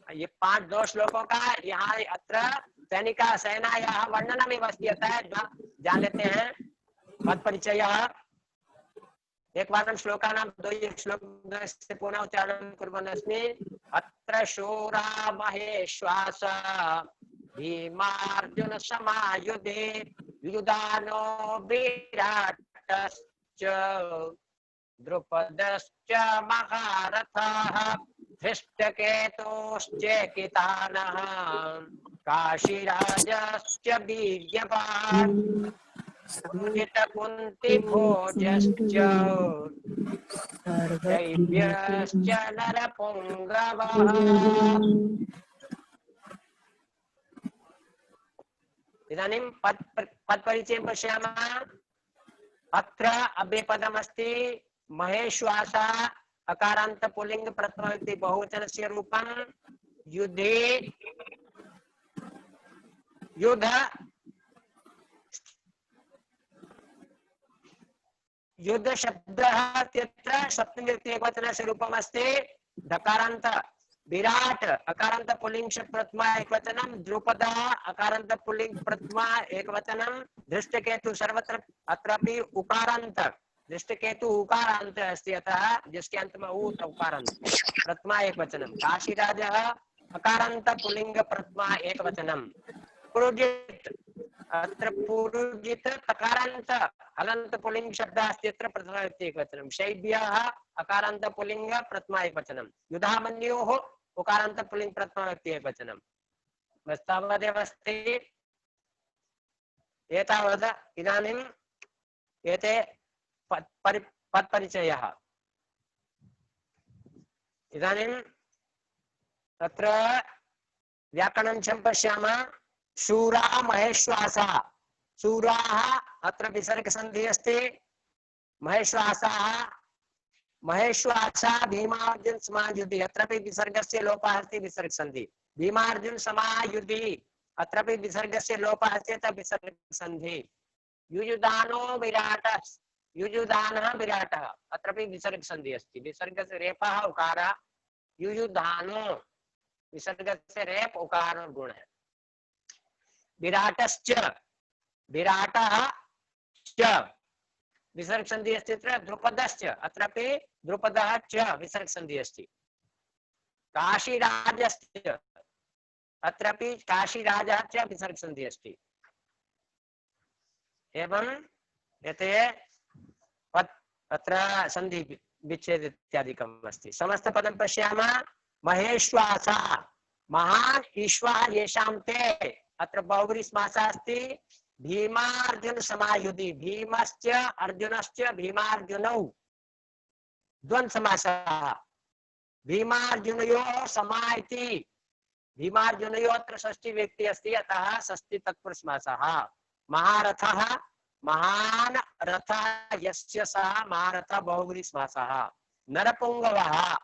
ये 5 श्लोकों का यहाँ अत्र सैनिका सेनायाः वर्णनमेव अस्ति, अतः जान लेते हैं पद परिचय। एकवारं श्लोकानां श्लोकस्य पुनः उच्चारणं कुर्वन् अस्मि। अत्र शूरा महेश्वासा भीमार्जुन समायुधे युयुधानो विराटश्च द्रुपदश्च महारथः धृष्टकेतोश्चेकितानः काशीराजश्च वीर्यवान् कुन्तिभोजश्च शैब्यश्च नरपुङ्गवः। इदानीं पदपरिचयं पश्यामः। अत्र अव्ययपदमस्ति महेश्वासा अकारान्त पुल्लिंग प्रथम व्यक्ति बहुवचनस्य रूपं युद्धे युद्ध युद्ध शब्दः तत्र सप्तमी व्यक्ति एकवचनस्य रूपम् अस्ति। धकारान्त विराट अकारान्त पुल्लिंग प्रथमा एकवचनं द्रुपदः अकारान्त पुल्लिंग प्रथमा एकवचनं धृष्टकेतु सर्वत्र अत्रापि उकारान्त दृष्टकेतु उकारान्त अस्ति अतः जिसके अंत में उ उकारान्त प्रथमा एकवचनं काशीराजः अकारान्त पुल्लिंग प्रथमा एकवचनं पुरुजित अत्र पुरुजित तकारान्त हलन्त पुल्लिंग शब्दः अस्ति अत्र प्रथमा व्यक्ति एकवचनं शैब्यः अकारान्त पुल्लिंग प्रथमा एकवचनं युधामन्योः उकारान्त पुल्लिंग प्रथमा व्यक्ति एकवचनं तावदेव अस्ति। एतावत् इदानीम् एते पदपरिचयः। इदानीं तत्र व्याकरणं पश्यामः। शूरा महेश्वासा शूराः अत्र विसर्गसन्धिः अस्ति। महेश्वासाः महेश्वासा भीमार्जुन समायुधि अत्रापि विसर्गस्य लोपः अस्ति विसर्गसन्धि। भीमार्जुन समायुधि अत्रापि विसर्गस्य लोपः अस्ति अतः विसर्गसन्धि। युयुधानो विराट युयुधानः विराटः अत्रापि विसर्गसन्धिः अस्ति। विसर्गस्य रेफः उकारः युयुधानो विसर्गस्य रेफ उकार गुणः। विराटश्च विराटः च विसर्गसन्धिः अस्ति अत्र। द्रुपदश्च अत्रापि द्रुपदः च विसर्गसन्धिः अस्ति। काशीराजश्च अत्रापि काशीराजः च विसर्गसन्धिः अस्ति। एवं एते अत्र सन्धि विच्छेद इत्यादिकम् अस्ति। समस्तपदं पश्यामः। महेश्वासा महान् ईश्वः येषां ते अत्र बहुव्रीहि समासः अस्ति। भीमार्जुन समायुधि भीमश्च अर्जुनश्च भीमार्जुनौ द्वन्द्व समासः। भीमार्जुनयोः समाइति भीमार्जुनयोः अत्र षष्ठी व्यक्ति अस्ति अतः षष्ठी तत्पुरुष समासः। महारथः महान् रथः यस्य सः महारथः बहुव्रीहि समासः। नरपुङ्गवः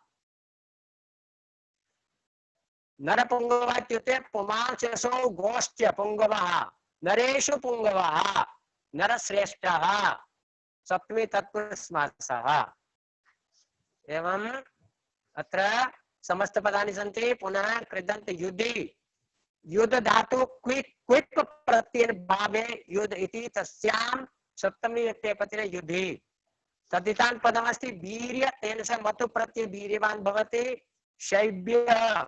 नरपुङ्गवः इत्युक्ते पुमांसो गोश्च पुङ्गवः नरेषु पुङ्गवः नरश्रेष्ठः सप्तमी तत्पुरुष समासः। एवं अत्र समस्त पदानि सन्ति। पुनः कृदन्त युधि युद्ध धातु क्विप प्रत्ययभावे युद्ध इति तस्यां सप्तमी व्यक्तिपतिरे युधि। तदितान् पदमस्ति वीर्य तेन स मतु प्रत्यय वीर्यवान् भवति। शैब्यः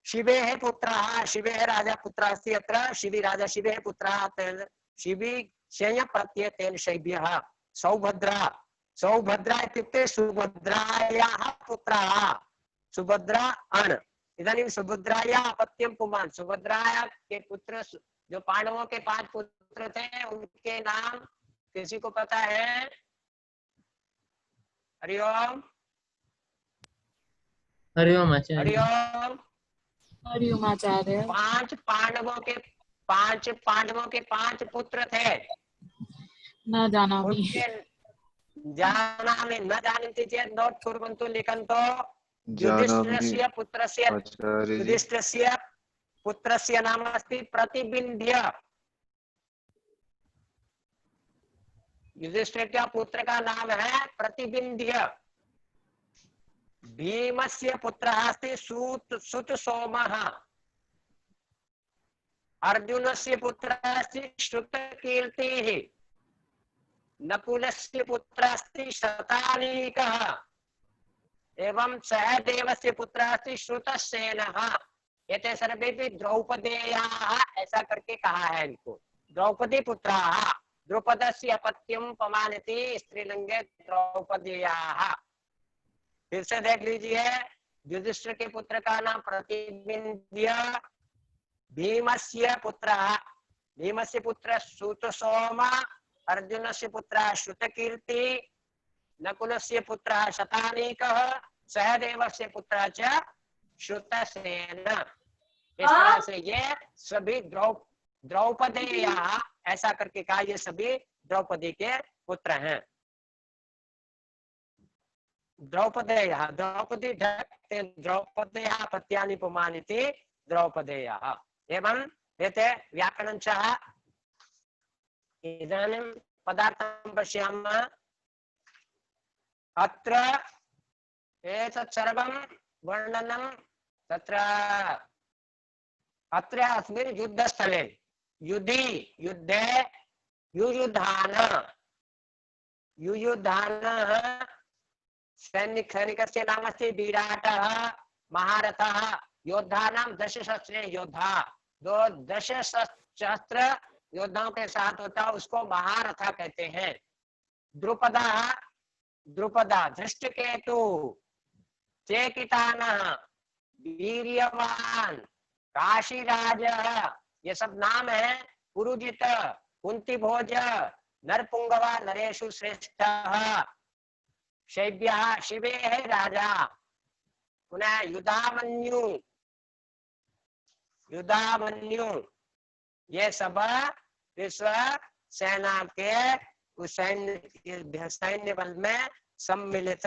शिवेः पुत्रः शिवेः राजा पुत्रः अस्ति अत्र शिवि राजा शिवेः पुत्रः शिवि शय प्रत्यय तेन शैब्यः। सौभद्रा सौभद्रा इत्युक्ते सुभद्रायाः पुत्रः सुभद्रा अण। इदानीं सुभद्रायाः अपत्यं पुमान्। सुभद्राया के पुत्र जो पांडवों के 5 पुत्र थे उनके नाम किसी को पता है? हरिओम
हरिओम आचार्य।
हरिओम
हरिओम आचार्य।
5 पांडवों के 5 पुत्र थे।
न जानामि।
उनके जानामि न जानन्ति चेत् नोट् कुर्वन्तु लिखन्तु। युधिष्ठिरस्य पुत्रस्य नाम अस्ति प्रतिबिंध्य। युधिष्ठिर का पुत्र का नाम है प्रतिबिंध्य। भीमस्य पुत्रः अस्ति सुत सोमः। अर्जुनस्य पुत्रः अस्ति श्रुतकीर्तिः। नकुलस्य पुत्रः अस्ति शतानीकः। एवं सहदेवस्य पुत्रः अस्ति श्रुतसेनः। एते सर्वेपि द्रौपदेयाः ऐसा करके कहा है इनको। द्रौपदी पुत्राः द्रुपदस्य अपत्यं पमानति स्त्रीलिंगे द्रौपदेयाः। फिर से देख लीजिए युधिष्ठिर के पुत्र का नाम प्रतिबिंध्य, भीमस्य पुत्रः, भीमस्य पुत्र श्रुतसोम, अर्जुनस्य पुत्रः श्रुतकीर्ति, नकुलस्य पुत्रः शतानीकः, सहदेवस्य पुत्रः च श्रुतसेन। इस तरह से ये सभी द्रौपदेयः, ऐसा करके कहा, ये सभी द्रौपदी के पुत्र हैं। द्रौपदेयः, द्रौपदी द्रौपदेयः पत्यानि पुमानिति द्रौपदेयः। एवं एते व्याकरणञ्चः। इदानीं पदार्थं पश्यामः। अत्र एतत् सर्वं वर्णनं तत्र अत्र अस्मिन् युद्धस्थले युधि, युद्धे, युयुधान, युयुधानः सैनिकस्य नाम अस्ति विराटः, महारथः, योद्धानां दशसहस्रे योद्धा, दो 10 शस्त्र योद्धाओं के साथ होता है, उसको महारथा कहते हैं। द्रुपदः, द्रुपदा, धृष्टकेतु, चेकितानः, वीर्यवान, काशीराजः, ये सब नाम है। पुरुजित, कुंतीभोज, नरपुंगवा, नरेशु श्रेष्ठः, शैब्यः, शिवे है राजा, पुनः युधामन्यु, युधामन्यु, ये सब विश्व सेना के उस सैन्य बल में सम्मिलित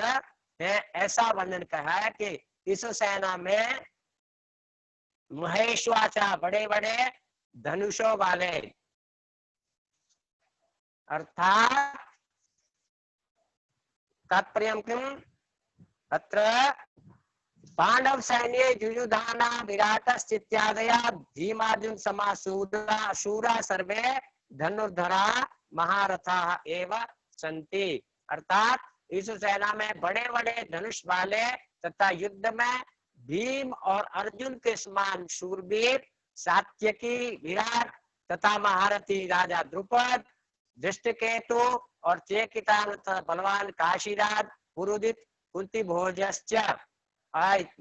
है। ऐसा वर्णन कहा है कि इस सेना में महेश्वाचा, बड़े बड़े धनुषों वाले, अर्थात तात्पर्यं किम्? अत्र पांडव सैन्ये युयुधाना, विराटश्चित्यादया भीमार्जुन समासूरा शूरा सर्वे धनुर्धरा महारथा एव सन्ति। अर्थात इस सेना में बड़े बड़े धनुष वाले तथा युद्ध में भीम और अर्जुन के समान शूरवीर सात्यकी, विराट तथा महारथी राजा द्रुपद, धृष्टकेतु और चेकितान तथा बलवान काशीराज, पुरोहित, कुंतीभोजश्च,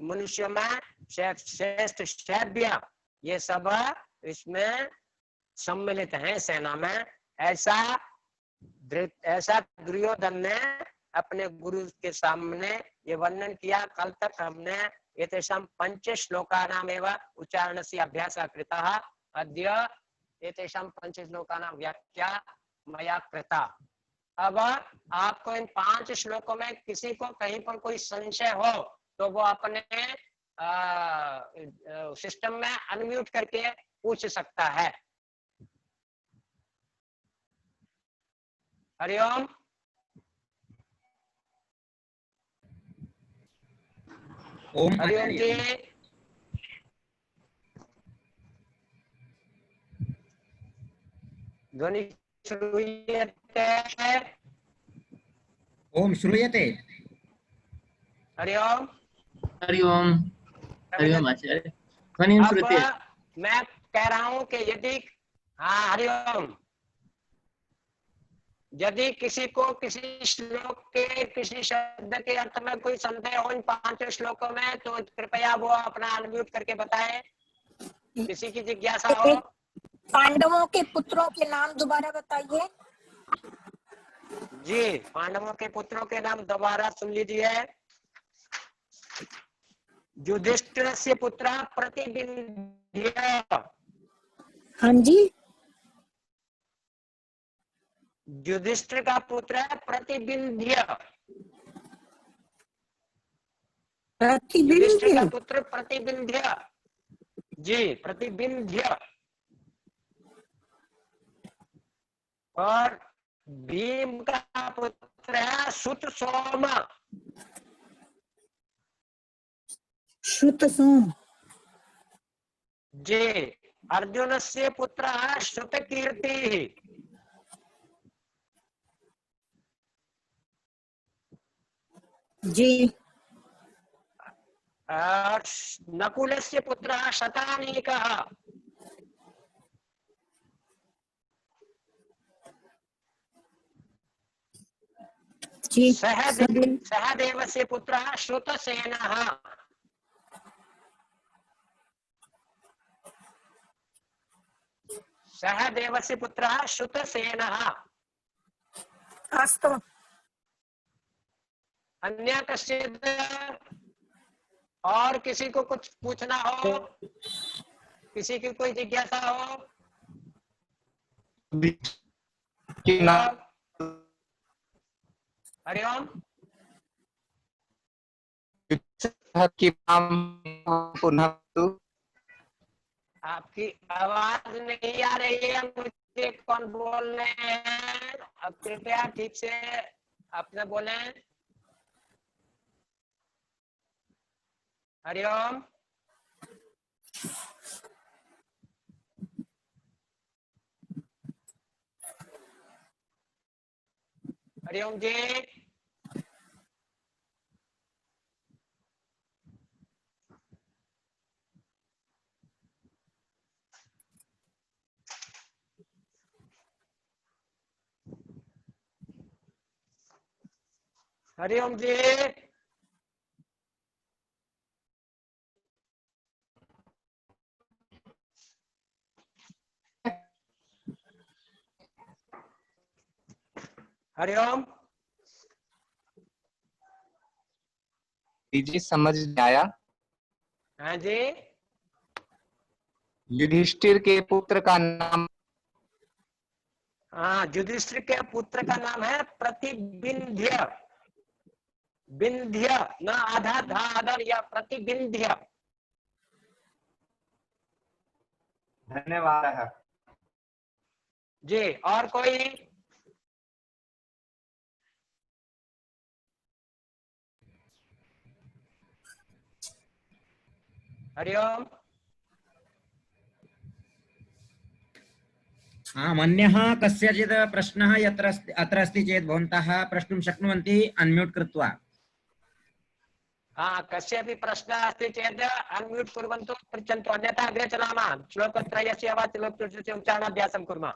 मनुष्य में श्रेष्ठ शैब्य, ये सब इसमें सम्मिलित हैं सेना में। ऐसा दुर्योधन ने अपने गुरु के सामने ये वर्णन किया। कल तक हमने एतेषां पंचश्लोकानामेव उच्चारणस्य अभ्यासः कृतः। अद्य एतेषां पंचश्लोकानां व्याख्या मया कृता। अब आपको इन 5 श्लोकों में किसी को कहीं पर कोई संशय हो तो वो अपने सिस्टम में अनम्यूट करके पूछ सकता है। हरिओम।
ओम
हरिओम जी। ध्वनि श्रूयते?
ओम श्रूयते।
हरिओम।
हरिओम। हरिओम आचार्य, ध्वनि श्रूयते?
मैं कह रहा हूं कि यदि, हाँ हरिओम, यदि किसी को किसी श्लोक के किसी शब्द के अर्थ में कोई संदेह हो इन 5 श्लोकों में तो कृपया वो अपना अनम्यूट करके बताएं। किसी की जिज्ञासा हो।
पांडवों के पुत्रों के नाम दोबारा बताइए।
जी, पांडवों के पुत्रों के नाम दोबारा सुन लीजिए। युधिष्ठिरस्य पुत्रः प्रतिबिंध्य।
हाँ जी।
युधिष्ठिर का पुत्र है प्रतिबिंध्य। युधिष्ठिर का पुत्र प्रतिबिंध्य। जी, प्रतिबिंध्य। और भीम का पुत्र है श्रुतसोम।
श्रुतसोम।
जी, अर्जुन से पुत्र है श्रुतकीर्ति।
जी।
नकुल से पुत्र शतानीकः।
जी।
सहदेव से पुत्र श्रुतसेनः। सः देवस्य पुत्रः श्रुतसेनः।
अस्तु।
अन्य कश्चित् और किसी को कुछ पूछना हो, किसी की कोई जिज्ञासा हो? हरिओम। आपकी आवाज नहीं आ रही है, मुझे कौन बोल रहे हैं? अब कृपया ठीक से अपने बोले। हरिओम। हरिओम जी। हरिओम जी। हरिओम
जी, समझ में आया।
हाँ जी।
युधिष्ठिर के पुत्र का नाम?
हाँ, युधिष्ठिर के पुत्र का नाम है प्रतिबिंध्य। बिंध्य न आधा धा आदर या प्रतिबिंध्य।
धन्यवाद।
जी, और कोई? हरिओम।
अन्यः कस्यचित् प्रश्नः यत्र अत्र अस्ति चेत् भवन्तः प्रष्टुं शक्नुवन्ति अनम्यूट कृत्वा।
हाँ, कस्यापि प्रश्नः अस्ति चेत् अनम्यूट कुर्वन्तु, पृच्छन्तु, अन्यथा अग्रे चलामः। श्लोकत्रयस्य वा श्लोकत्रयस्य उच्चारणाभ्यासं कुर्मः।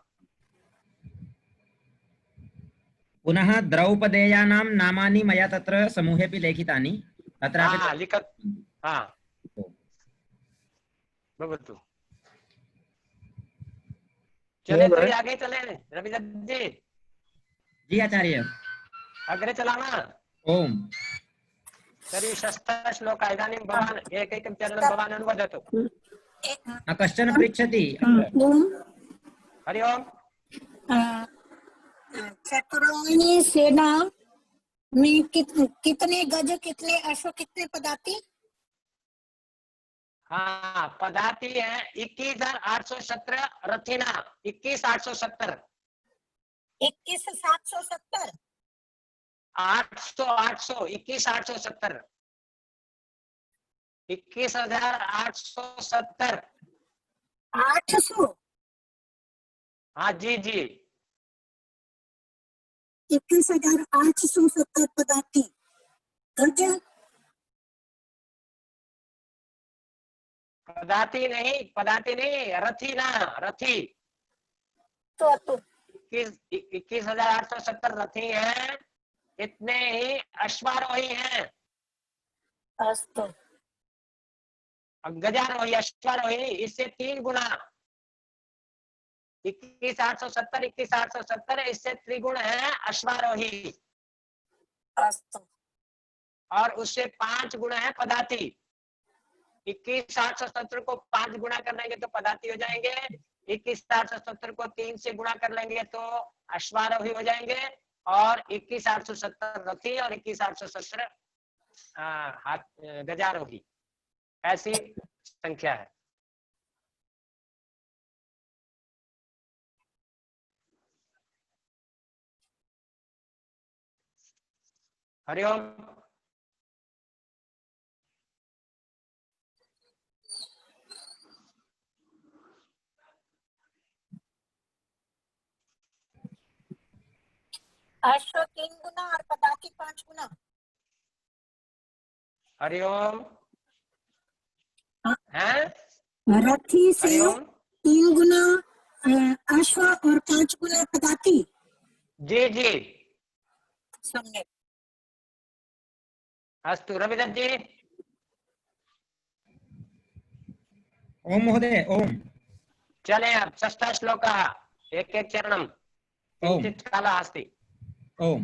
पुनः द्रौपदेयानां नामानि मया तत्र समूहेऽपि लेखितानि, तत्रापि
हाँ, लिखत। हाँ, भवतु। चले तो आगे चले रविदत्त जी।
जी आचार्य।
अग्रे चलामः।
ओम।
तर्हि षष्ठः श्लोकः। इदानीं भवान् एकैकं चरणं भवान् अनुवदतु।
कश्चन पृच्छति।
ओम।
हरि ओम।
चतुरंगिनी सेना में कितने गज, कितने अश्व, कितने पदाती?
हाँ, पदाती है 21,817 रथीना। 21,817।
21,770।
800 21,870। 21,870।
800।
हाँ जी जी।
21,870 पदाती। गज?
पदाती नहीं, रथी ना, रथी।
तो
21,870 रथी हैं। इतने ही अश्वारोही हैं।
अस्तु।
गजारोही, अश्वारोही इससे 3 गुना। 21,870 21,870 इससे त्रिगुण है अश्वारोही।
अस्तु।
और उससे 5 गुना है पदाती। 21,870 को 5 गुना कर लेंगे तो पदाती हो जाएंगे। 21,870 को 3 से गुणा कर लेंगे तो अश्वारोही हो जाएंगे। और 21,870 रथी और 21,870 गजारोही, ऐसी संख्या है। हरिओम।
अश्व 3 गुना और पदाती 5 गुना।
हरिओम है।
रथी से
हरिओम
3 गुना अश्व और 5 गुना पदाती।
जी जी।
सम्यक।
अस्तु रविदत्त जी।
ओम महोदय। ओम।
चले अब षष्ठः श्लोकः एक एक चरणं
ओम
किञ्चित् कालः अस्ति
ओम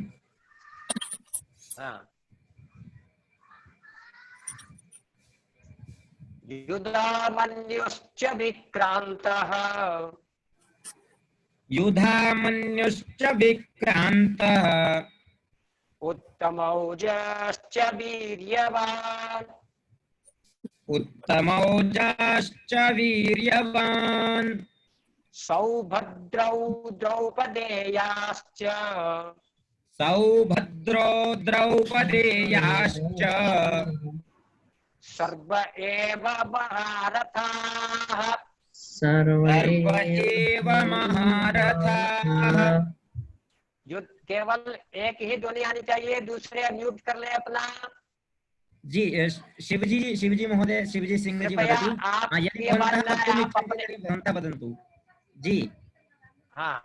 युधामन्युश्च विक्रान्तः
युधामन्युश्च विक्रान्तः
उत्तमौजश्च वीर्यवान्
उत्तमौजाश्च वीर्यवान्
सौभद्रौ द्रौपदेयाश्च
सौभद्रो द्रौपदेयाश्च
सर्व एव महारथाः
सर्व एव महारथाः।
युद्ध केवल एक ही ध्वनि आनी चाहिए, दूसरे म्यूट कर ले अपना।
जी शिवजी महोदय, शिवजी सिंह जी
कृपया
वदतु।
आप
यदि
ये
भवन्तः
वाला
वक्तुम्
आप
इच्छन्ति
अपने
तर्हि भवन्तः वदन्तु। जी
हाँ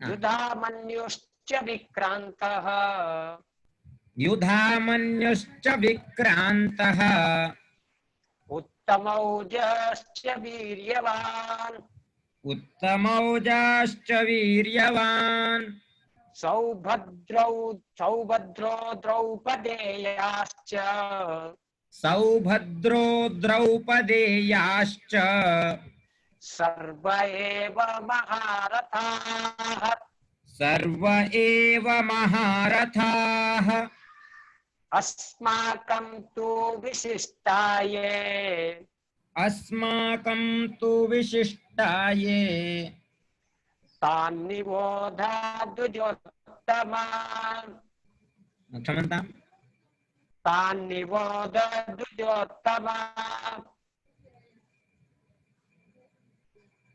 युधामन्युश्च विक्रान्तः
युधामन्युश्च विक्रान्तः
उत्तमौजश्च वीर्यवान्
उत्तमौजाश्च वीर्यवान्
सौभद्रो द्रौपदेयाश्च
सौभद्रो द्रौपदेयाश्च
सर्व एव महारथाः
सर्व एव महारथाः।
अस्माकं तु विशिष्टाये
अस्माकं तु विशिष्टाये
तान्निबोध द्विजोत्तमा
क्षमताम्
तान्निबोध द्विजोत्तमा।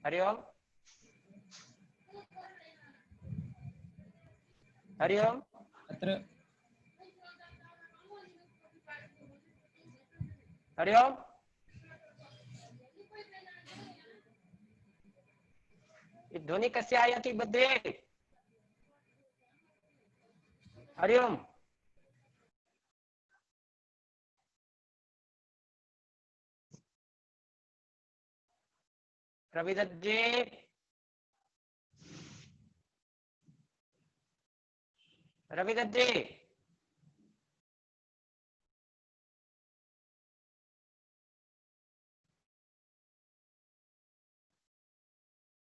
हरि ओम हरि ओम।
अत्र
हरि ओम। ध्वनि कस्य आयाति मध्ये? हरि ओम। रविदत्त जी रविदत्त जी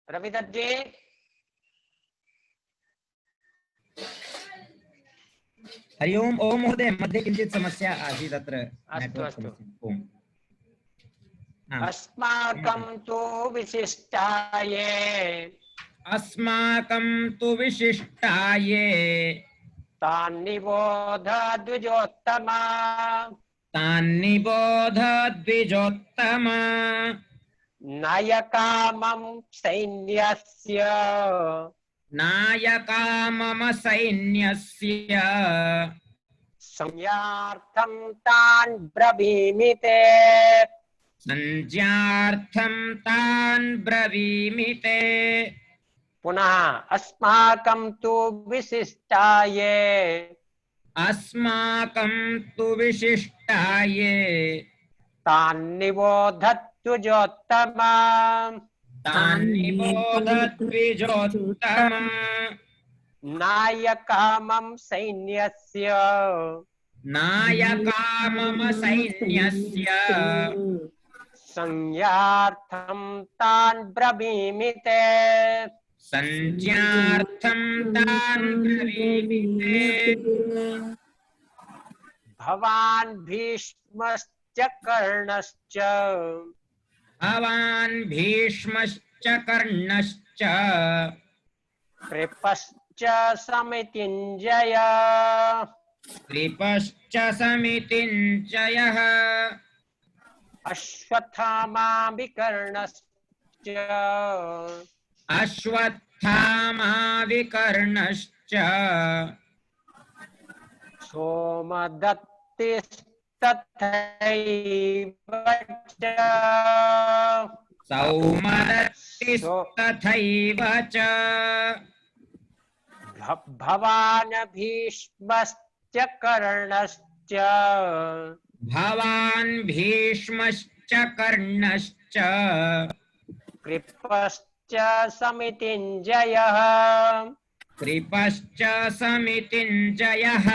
रविदत्त जी
हरि ओम। ओम महोदय, मध्ये किञ्चित् समस्या आसीत् अत्र।
अस्तु अस्तु।
ओम
अस्माकं तु विशिष्टाये
अस्माकं तु विशिष्टाये
तान्निबोध द्विजोत्तमा
तान्निबोध द्विजोत्तमा।
नायकामं सैन्यस्य
नायका मम सैन्यस्य
संज्ञार्थं तान् ब्रवीमि ते
संज्ञार्थं तान् ब्रवीमि ते।
पुनः अस्माकं तु विशिष्टाये
अस्माकं तु विशिष्टाये
तान्निबोध द्विजोत्तमा
तान्निबोध द्विजोत्तमा।
नायकामं सैन्यस्य
नायका मम सैन्यस्य
संज्ञार्थं तान् ब्रवीमि ते
संज्ञार्थं तान् ब्रवीमि ते।
भवान् भीष्मश्च कर्णश्च
भवान् भीष्मश्च कर्णश्च
कृपश्च समितिञ्जय
कृपश्च समितिञ्जयः
अश्वत्थामा विकर्णश्च
अश्वत्थामा विकर्णश्च
सोमदत्तिस्तथैव च
सौमदत्तिस्तथैव च
भवान् भीष्मश्च कर्णश्च
भवान् भीष्मश्च कर्णश्च
कृपश्च समितिञ्जयः
कृपश्च समितिञ्जयः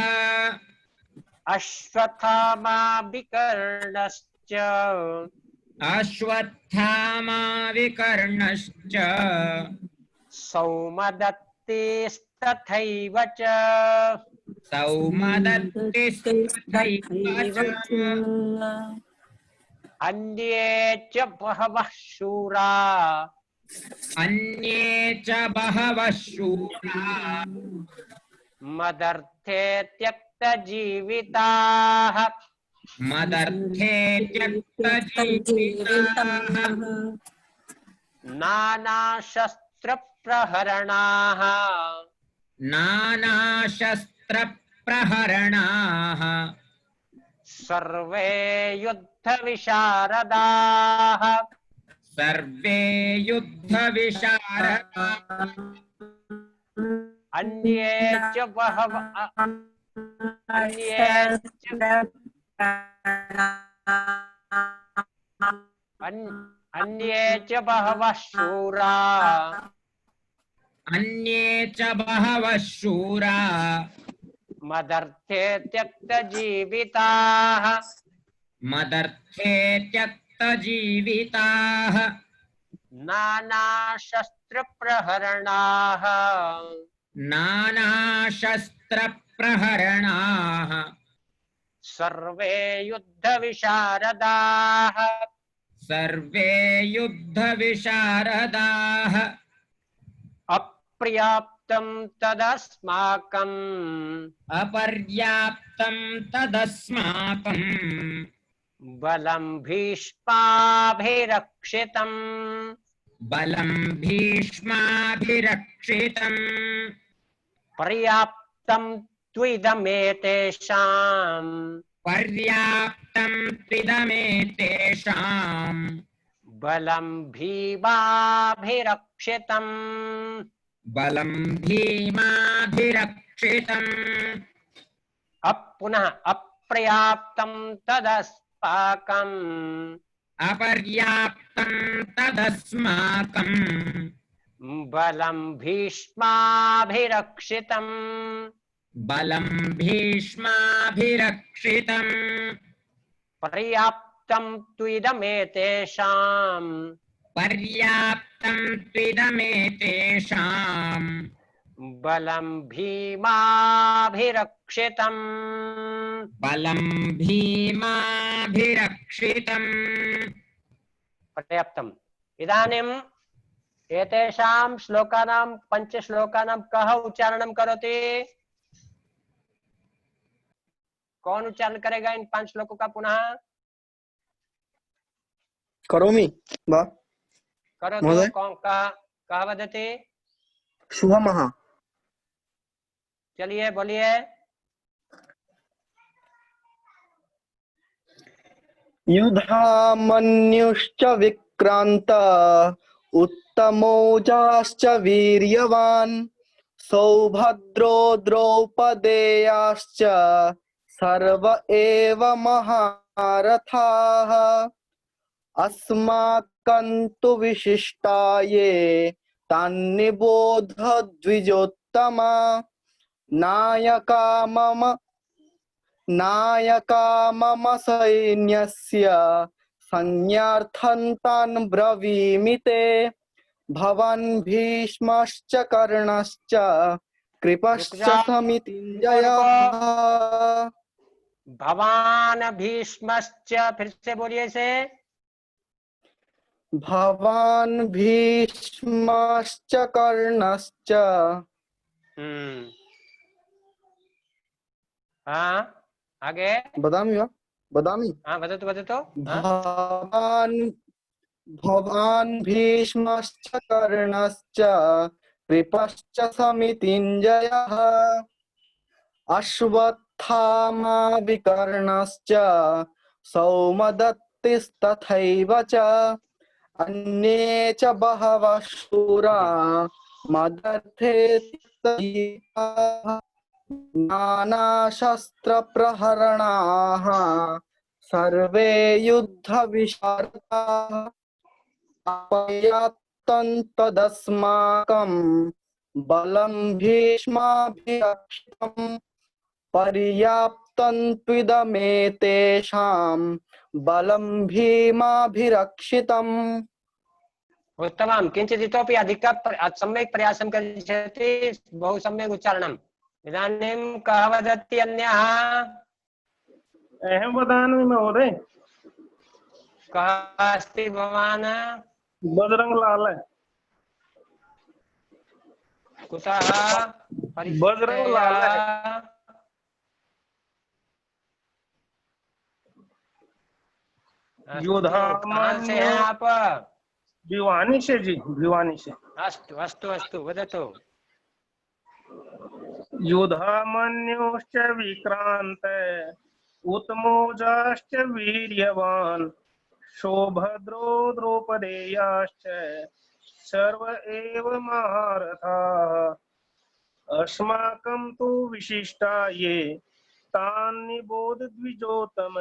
अश्वत्थामा विकर्णश्च
अश्वत्थामा विकर्णश्च
सौमदत्तिस्तथैव च
सौमदत्तिस्तथैव च
अन्ये च बहवः शूरा
अन्ये च बहवः शूरा
मदर्थे त्यक्तजीविताः
मदर्थे त्यक्तजीविताः
नानाशस्त्रप्रहरणाः
नानाशस्त्रप्रहरणाः
सर्वे युद्धविशारदाः
सर्वे युद्धविशारदाः
अन्ये च बहवः अन्ये च बहवः शूरा
अन्ये च बहवः शूरा
मदर्थे त्यक्तजीविताः
मदर्थे त्यक्तजीविताः
नानाशस्त्रप्रहरणाः
नानाशस्त्रप्रहरणाः
सर्वे युद्धविशारदाः
सर्वे युद्धविशारदाः
अपर्याप्तं तदस्माकम्
अपर्याप्तं तदस्माकं
बलं भीष्माभिरक्षितम्
बलं भीष्माभिरक्षितम्
पर्याप्तं त्विदमेतेषाम्
पर्याप्तं त्विदमेतेषाम्
बलं भीमाभिरक्षितम्
बलं भीमाभिरक्षितम्
पुनः अपर्याप्तं तदस्माकम्
अपर्याप्तं तदस्माकं
बलं भीष्माभिरक्षितम्
बलं भीष्माभिरक्षितम्
पर्याप्तं त्विदमेतेषाम्
पर्याप्तं त्विदमेतेषाम्
बलं भीमाभिरक्षितम्
बलं भीमाभिरक्षितम्
पर्याप्तम् इदानीम् एतेषां श्लोकानां पंचश्लोकानां कः उच्चारणं करोति कौन उच्चारण करेगा इन 5 श्लोकों का पुनः
करोमि वा
करो तो
महोदय?
कौन कह वदति
शुभमः
चलिए बोलिए
युधामन्युश्च विक्रान्त उत्तमौजाश्च वीर्यवान् सौभद्रो द्रौपदेयाश्च सर्व एव महारथाः अस्माकं तु विशिष्टाये तान्निबोध द्विजोत्तमा नायका मम सैन्यस्य संज्ञार्थं तान् ब्रवीमि ते भवान् भीष्मश्च कर्णश्च कृपश्च समितिञ्जयः
भवान भीष्मश्च फिर से बोलिए से
भवान् भीष्मश्च कर्णश्च
हाँ आगे
वदामि वा वदामि
हाँ वदतु वदतु
भवान् भीष्मश्च कर्णश्च कृपश्च समितिञ्जयः अश्वत्थामा विकर्णश्च सौमदत्तिस्तथैव च अन्ये च बहवः शूरा मदर्थे त्यक्तजीविताः नानाशस्त्रप्रहरणाः सर्वे युद्धविशारदाः तदस्माकं बलं भीष्माभिरक्षितं पर्याप्तं त्विदमेतेषां बलं भीमाभिरक्षितम्।
उत्तमं। किञ्चित् इतोपि सम्यक् प्रयासं करिष्यति। बहु सम्यक् उच्चारणम्। इदानीं कः वदति अन्यः?
अहं वदामि महोदय।
कः अस्ति भवान्?
बजरंगलाल।
कुतः?
बजरंगलाल। योद्धा।
कहाँ से हैं आप?
भिवानी से जी, भिवानी से।
अस्तु अस्तु अस्तु, वदतु।
योद्धामन्योश्च विक्रान्त उत्तमोजाश्च वीर्यवान् सौभद्रो द्रौपदेयाश्च सर्व एव महारथाः अस्माकं तु विशिष्टा ये तान् निबोध द्विजोत्तम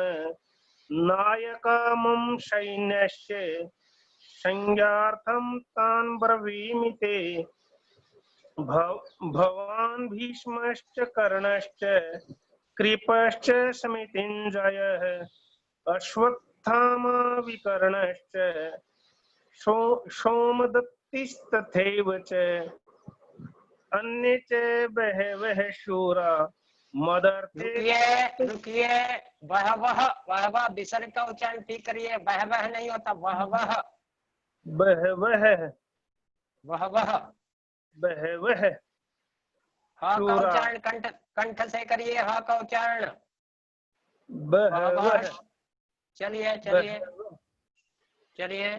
नायकामं सैन्यस्य संज्ञार्थं तान् ब्रवीमि ते भवान् भीष्मश्च कर्णश्च कृपश्च समितिञ्जयः अश्वत्थामा विकर्णश्च सोमदत्तिस्तथैव च अन्ये च बहवः शूरा मदर्थे।
रुकिए। बहवः वहवह विसर्ग का उच्चारण ठीक करिए। बहवह नहीं होता, वहवह।
बहवह
वहवह
बहवह।
ह का उच्चारण कंठ से करिए। ह का उच्चारण
बहवह।
चलिए चलिए चलिए।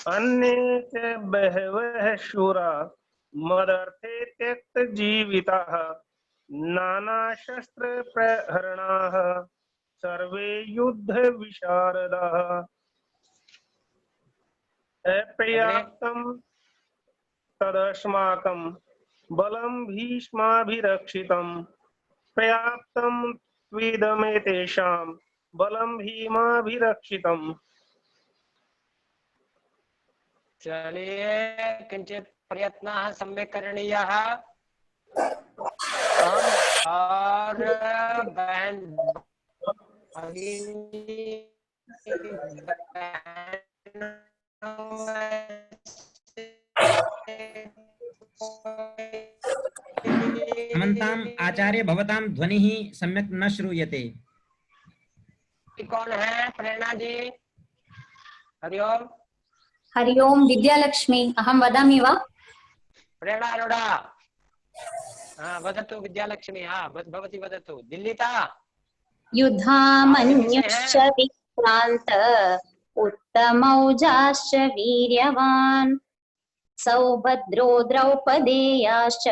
अन्ये च बहवः शूरा मदर्थे त्यक्त जीविताः नाना शस्त्र प्रहरणाः सर्वे युद्ध विशारदाः अपर्याप्तं तदस्माकं बलं भीष्माभिरक्षितं पर्याप्तं त्विदमेतेषां बलं भीमाभिरक्षितम्।
चलिए, किंचित प्रयत्नः सम्यक् करणीयः। और बहन
समन्ताम् आचार्य भवतां ध्वनिः सम्यक् न श्रूयते।
कौन है? प्रेरणा जी। हरिओम।
हरि ओम। विद्यालक्ष्मी। अहं वदामि वा?
प्रेरणा अरोड़ा। हाँ वदतु विद्यालक्ष्मी। हाँ भवती वदतु। दिल्लीतः।
युद्धामन्युश्च विक्रान्त उत्तमौजाश्च वीर्यवान् सौभद्रो द्रौपदेयाश्च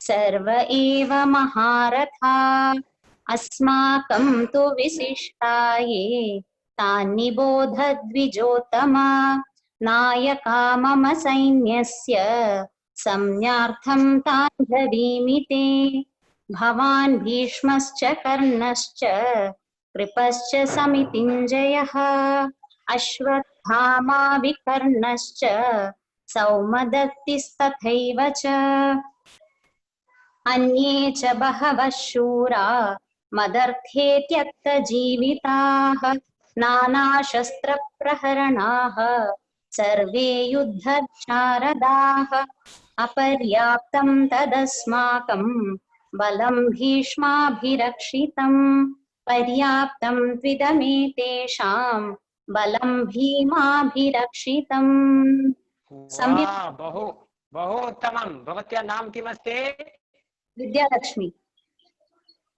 सर्व एव महारथा अस्माकं तु विशिष्टाये तान् निबोध द्विजोत्तमा नायका मम सैन्यस्य संज्ञार्थं तान् ब्रवीमि ते भवान् भीष्मश्च कर्णश्च कृपश्च समितिञ्जयः अश्वत्थामा विकर्णश्च सौमदत्तिस्तथैव च अन्ये च बहवः शूरा मदर्थे त्यक्तजीविताः नानाशस्त्रप्रहरणाः सर्वे युद्धविशारदाः अपर्याप्तं तदस्माकं बलं भीष्माभिरक्षितं पर्याप्तं त्विदमेतेषां बलं भीमाभिरक्षितम्।
वाह, बहु बहु उत्तमं। भवत्याः नाम किमस्ति?
विद्यालक्ष्मी।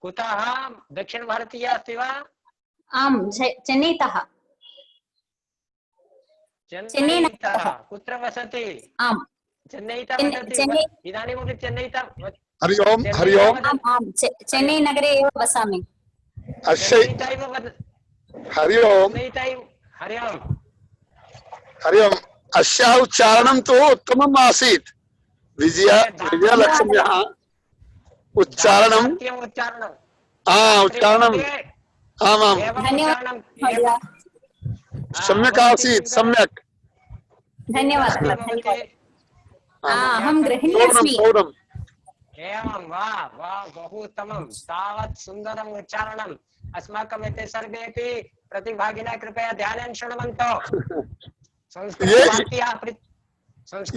कुतः? दक्षिणभारतीया अस्ति वा?
आम्, चेन्नैतः।
चेन्नैतः। कुत्र वसति?
आम्,
चेन्नैतः वसति। इदानीमपि चेन्नैतः।
हरि ओम। हरि ओम।
चेन्नई नगरे एव वसामि।
हरि ओम।
हरि ओम।
हरि ओम। अस्याः उच्चारणं तु उत्तमम् आसीत्। विजयलक्ष्म्याः उच्चारणं आमाम्
धन्यवादः।
सम्यक् आसीत्। सम्यक्।
धन्यवादः धन्यवादः अहं गृहिणी
पूर्णं
अस्मि
पूर्णं
एवं वाह वाह बहु उत्तमं तावत् सुन्दरम् उच्चारणम् अस्माकम् एते सर्वेपि प्रतिभागिनः कृपया ध्यानेन शृण्वन्तु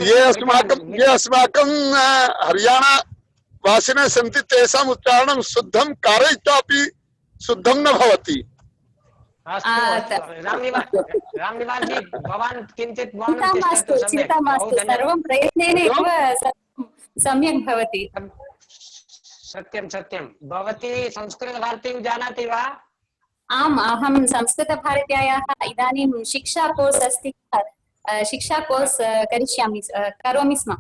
ये अस्माकं हरियाणा वासिनः सन्ति तेषाम् उच्चारणं शुद्धं कारयित्वापि शुद्धं न भवति।
रामनिवास जी भवान् किञ्चित्
चिन्ता मास्तु चिन्ता मास्तु सर्वं प्रयत्नेन एव सम्यक् भवति।
सत्यं सत्यं भवती संस्कृतभारतीं जानाति वा?
आम् अहं संस्कृतभारत्यायाः इदानीं शिक्षा कोर्स् अस्ति शिक्षा कोर्स् करोमि स्म।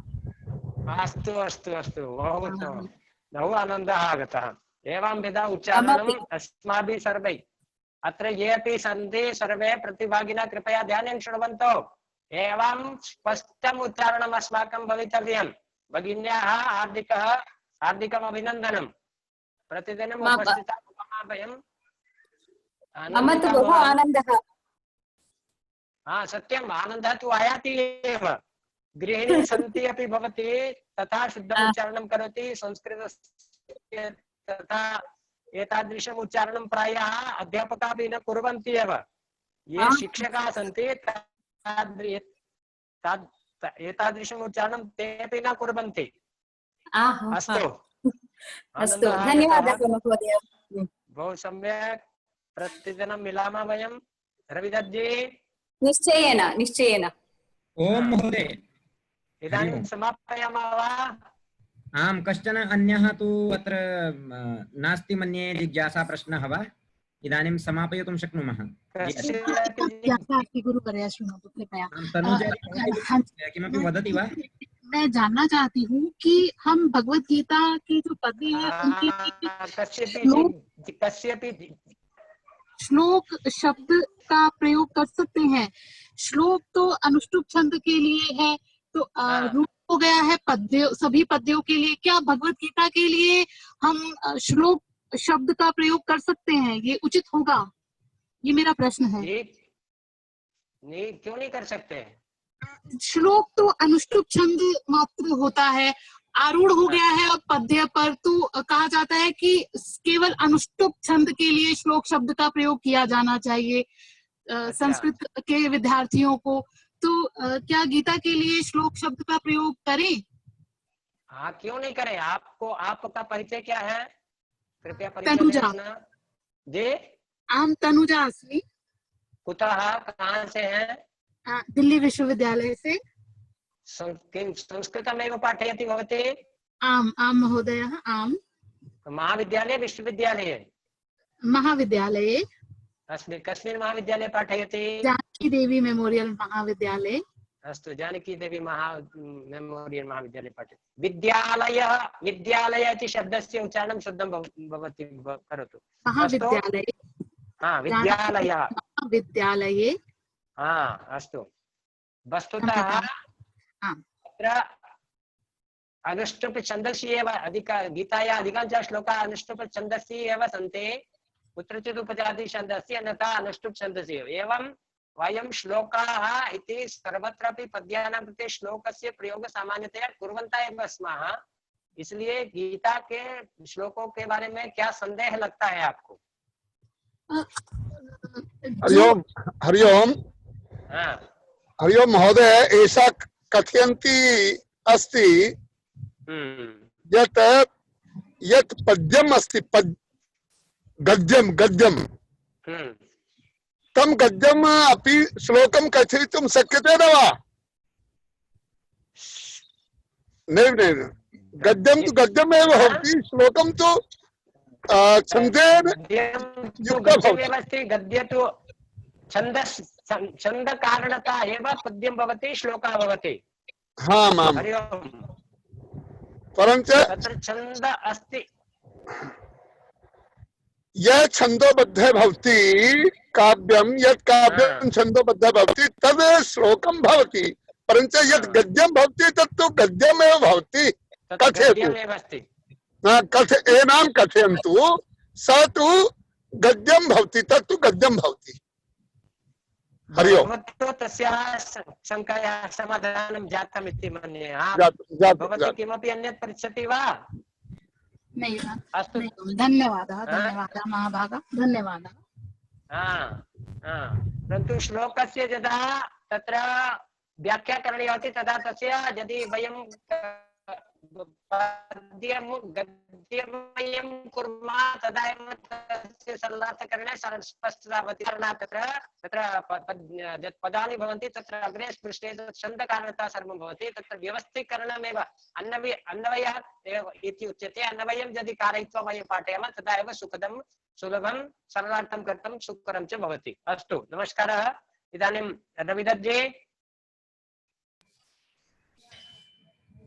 अस्तु अस्तु अस्तु बहु उत्तमं बहु आनन्दः आगतः। एवं विधा उच्चारणम् अस्माभिः सर्वैः अत्र ये अपि सन्ति सर्वे प्रतिभागिनः कृपया ध्यानेन शृण्वन्तु। एवं स्पष्टम् उच्चारणम् अस्माकं भवितव्यम्। भगिन्याः हार्दिकम् अभिनन्दनं। प्रतिदिनम् उपस्थिताः भवामः वयं।
मम तु बहु आनन्दः।
सत्यम् आनन्दः तु आयाति एव। गृहिणी सन्ति अपि भवति तथा शुद्धम् उच्चारणं करोति संस्कृतस्य तथा एतादृशम् उच्चारणं प्रायः अध्यापकाः अपि न कुर्वन्ति एव। ये शिक्षकाः सन्ति एतादृशम् उच्चारणं ते अपि न कुर्वन्ति। अस्तु
अस्तु धन्यवादः महोदय।
बहु सम्यक् प्रतिदिनं मिलामः वयं। रविदत्त जी
निश्चयेन निश्चयेन।
ओम महोदय
इदानीं समापयामः वा?
आम कश्चन अन्यः तु अत्र नास्ति मन्ये जिज्ञासा प्रश्नः वा? इदानीं समापयितुं शक्नुमः।
गुरुवर्य शृणोतु कृपया।
किमपि वदति वा?
मैं जानना चाहती हूँ कि हम भगवत गीता के जो पद हैं उनके श्लोक शब्द का प्रयोग कर सकते हैं। श्लोक तो अनुष्टुप छंद के लिए है, तो रूप हो गया है पद्य सभी पद्यों के लिए। क्या भगवत गीता के लिए हम श्लोक शब्द का प्रयोग कर सकते हैं? ये उचित होगा? ये मेरा प्रश्न है।
नहीं क्यों नहीं कर सकते?
श्लोक तो अनुष्टुप छंद मात्र होता है, आरूढ़ हो गया है अब पद्य पर, तो कहा जाता है कि केवल अनुष्टुप छंद के लिए श्लोक शब्द का प्रयोग किया जाना चाहिए संस्कृत के विद्यार्थियों को। तो क्या गीता के लिए श्लोक शब्द का प्रयोग करें?
हाँ क्यों नहीं करें? आपको आपका परिचय क्या है? कृपया
तनुजा
जी।
आम तनुजा अस्मि।
कुतः कहाँ से हैं?
दिल्ली विश्वविद्यालय से।
संस्कृतमेव पाठयति भवती?
आम आम महोदय आम।
महाविद्यालये विश्वविद्यालये?
महाविद्यालये।
कस्मिन् महाविद्यालये पाठयति?
जानकी देवी मेमोरियल महाविद्यालये।
अस्तु जानकी देवी मेमोरियल महाविद्यालये पाठयति। विद्यालय इति शब्दस्य उच्चारणं शुद्धं भवति करोतु।
महाविद्यालये।
विद्यालयः
विद्यालये।
अस्तु वस्तुतः अत्र अनुष्टुप छन्दसि एव गीतायाः अधिकांशः श्लोकाः अनुष्टुप छन्दसि एव सन्ति। कुत्रचित् उपजाति छन्दसि अन्यथा अनुष्टुप छन्दसि एवं वयं श्लोकाः इति सर्वत्रापि पद्यानां कृते श्लोकस्य प्रयोगः सामान्यतया कुर्वन्तः एव स्मः। इसलिए गीता के श्लोकों के बारे में क्या संदेह लगता है आपको?
हरिओम हरिओम हरिओम महोदय, ऐसा कथयन्ति अस्ति यत् यत् पद्यम् अस्ति गद्यं तं गद्यम् अपि श्लोकं कथयितुं शक्यते न वा? नैव गद्यं तु गद्यमेव भवति, श्लोकं तु छन्देन युक्तः भवति।
गद्य तु छन्द कारणतः एव पद्यं भवति, श्लोकः भवति। हरि ओम्।
परञ्च
तत्र छन्द अस्ति।
यः छन्दोबद्धः भवति काव्यं, यत् काव्यं छन्दोबद्धः भवति तद् श्लोकं भवति। परञ्च यत् गद्यं भवति तत्तु गद्यमेव भवति। कथयतु एनां कथयन्तु, स तु गद्यं भवति, तत्तु गद्यं भवति। हरि ओम।
भवतो तस्याः शङ्कायाः समाधानं जातम् इति मन्ये। भवती किमपि अन्यत् पृच्छति वा?
नहीं
अस्तु।
धन्यवादः धन्यवादः महाभागा धन्यवादः।
परन्तु श्लोकस्य यदा तत्र व्याख्या करणीया भवति तदा तस्य यदि वयं गद्यमयं कुर्मः तदा एव तस्य सरलार्थकरणे स्पष्टता भवति। तत्र पदानि भवन्ति तत्र अग्रे स्पृष्टे छन्दकारणता सर्वं भवति। तत्र व्यवस्थीकरणमेव अन्वयः इति उच्यते। अन्वयं यदि कारयित्वा वयं पाठयामः तदा एव सुलभं सरलार्थं कर्तुं सुकरं च भवति। अस्तु, नमस्कारः। इदानीं रविदत्त जी।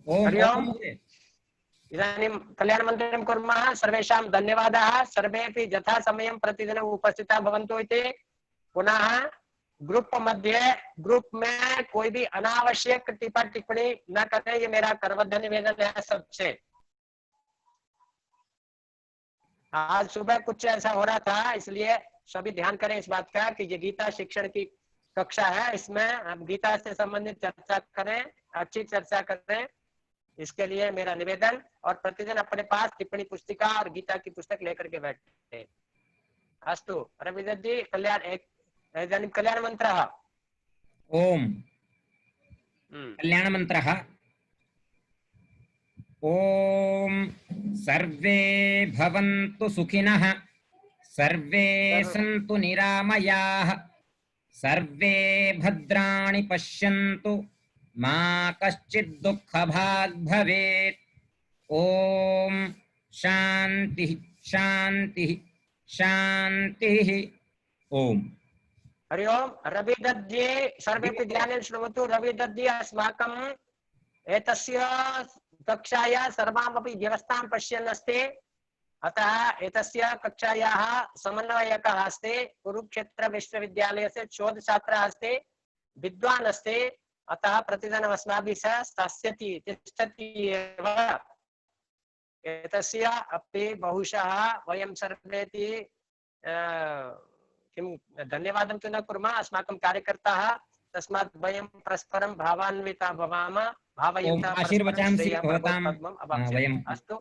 हरि ओम्। इदानीं कल्याणमन्त्रं कुर्मः। सर्वेषां धन्यवादाः। सर्वेपि यथा समयं प्रतिदिनम् उपस्थिताः भवन्तु इति। पुनः ग्रुप में कोई भी अनावश्यक टिप्पा टिप्पणी न करें, ये मेरा करबद्ध निवेदन है सबसे। आज सुबह कुछ ऐसा हो रहा था, इसलिए सभी ध्यान करें इस बात का कि ये गीता शिक्षण की कक्षा है, इसमें हम गीता से संबंधित चर्चा करें, अच्छी चर्चा करें, इसके लिए मेरा निवेदन। और प्रतिदिन अपने पास टिप्पणी पुस्तिका और गीता की पुस्तक लेकर के बैठे। अस्तु, रविदत्त जी कल्याण मंत्रः।
ओम कल्याण मंत्रः। ओम सर्वे भवन्तु सुखिनः, सर्वे सन्तु निरामयाः, सर्वे भद्राणि पश्यन्तु, मा कश्चित् दुःखभाग् भवेत्। ओम शांति शांति शांतिः। ओम।
हरि ओम। रविदत्त जी सर्वेपि ध्यानेन शृण्वन्तु। रविदत्त जी अस्माकं एतस्य कक्षायाः सर्वामपि व्यवस्थां पश्यन् अस्ति। अतः एतस्य कक्षायाः समन्वयकः अस्ति, कुरुक्षेत्र विश्वविद्यालयस्य शोधछात्रः अस्ति, विद्वान् अस्ति। अतः प्रतिदिनम् अस्माभिः सह स्थास्यति, तिष्ठति एव। एतस्य अपि बहुशः वयं सर्वेपि किं धन्यवादं तु न कुर्मः, अस्माकं कार्यकर्ताः, तस्मात् वयं परस्परं भावान्विता भवामः, भावयुक्ता
आशीर्वचांसि भवतां वयम्।
अस्तु,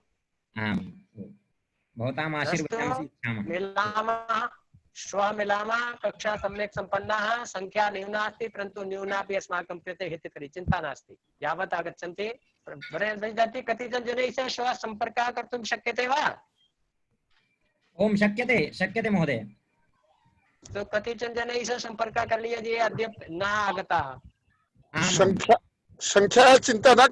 भवताम् आशीर्वचांसि इच्छामः।
मिलामः, श्वः मिलामः। कक्षा सम्यक् सम्पन्नाः, संख्या न्यूना अस्ति, परन्तु न्यूनापि अस्माकं कृते हितकरी, चिन्ता नास्ति। यावत् आगच्छन्ति कतिचन जनैः सह श्वः सम्पर्कः कर्तुं शक्यते वा?
ओम शक्यते शक्यते महोदय।
तो कतिचन जनैः सह सम्पर्कः करणीयः ये अद्य न आगताः।
संख्या चिंता न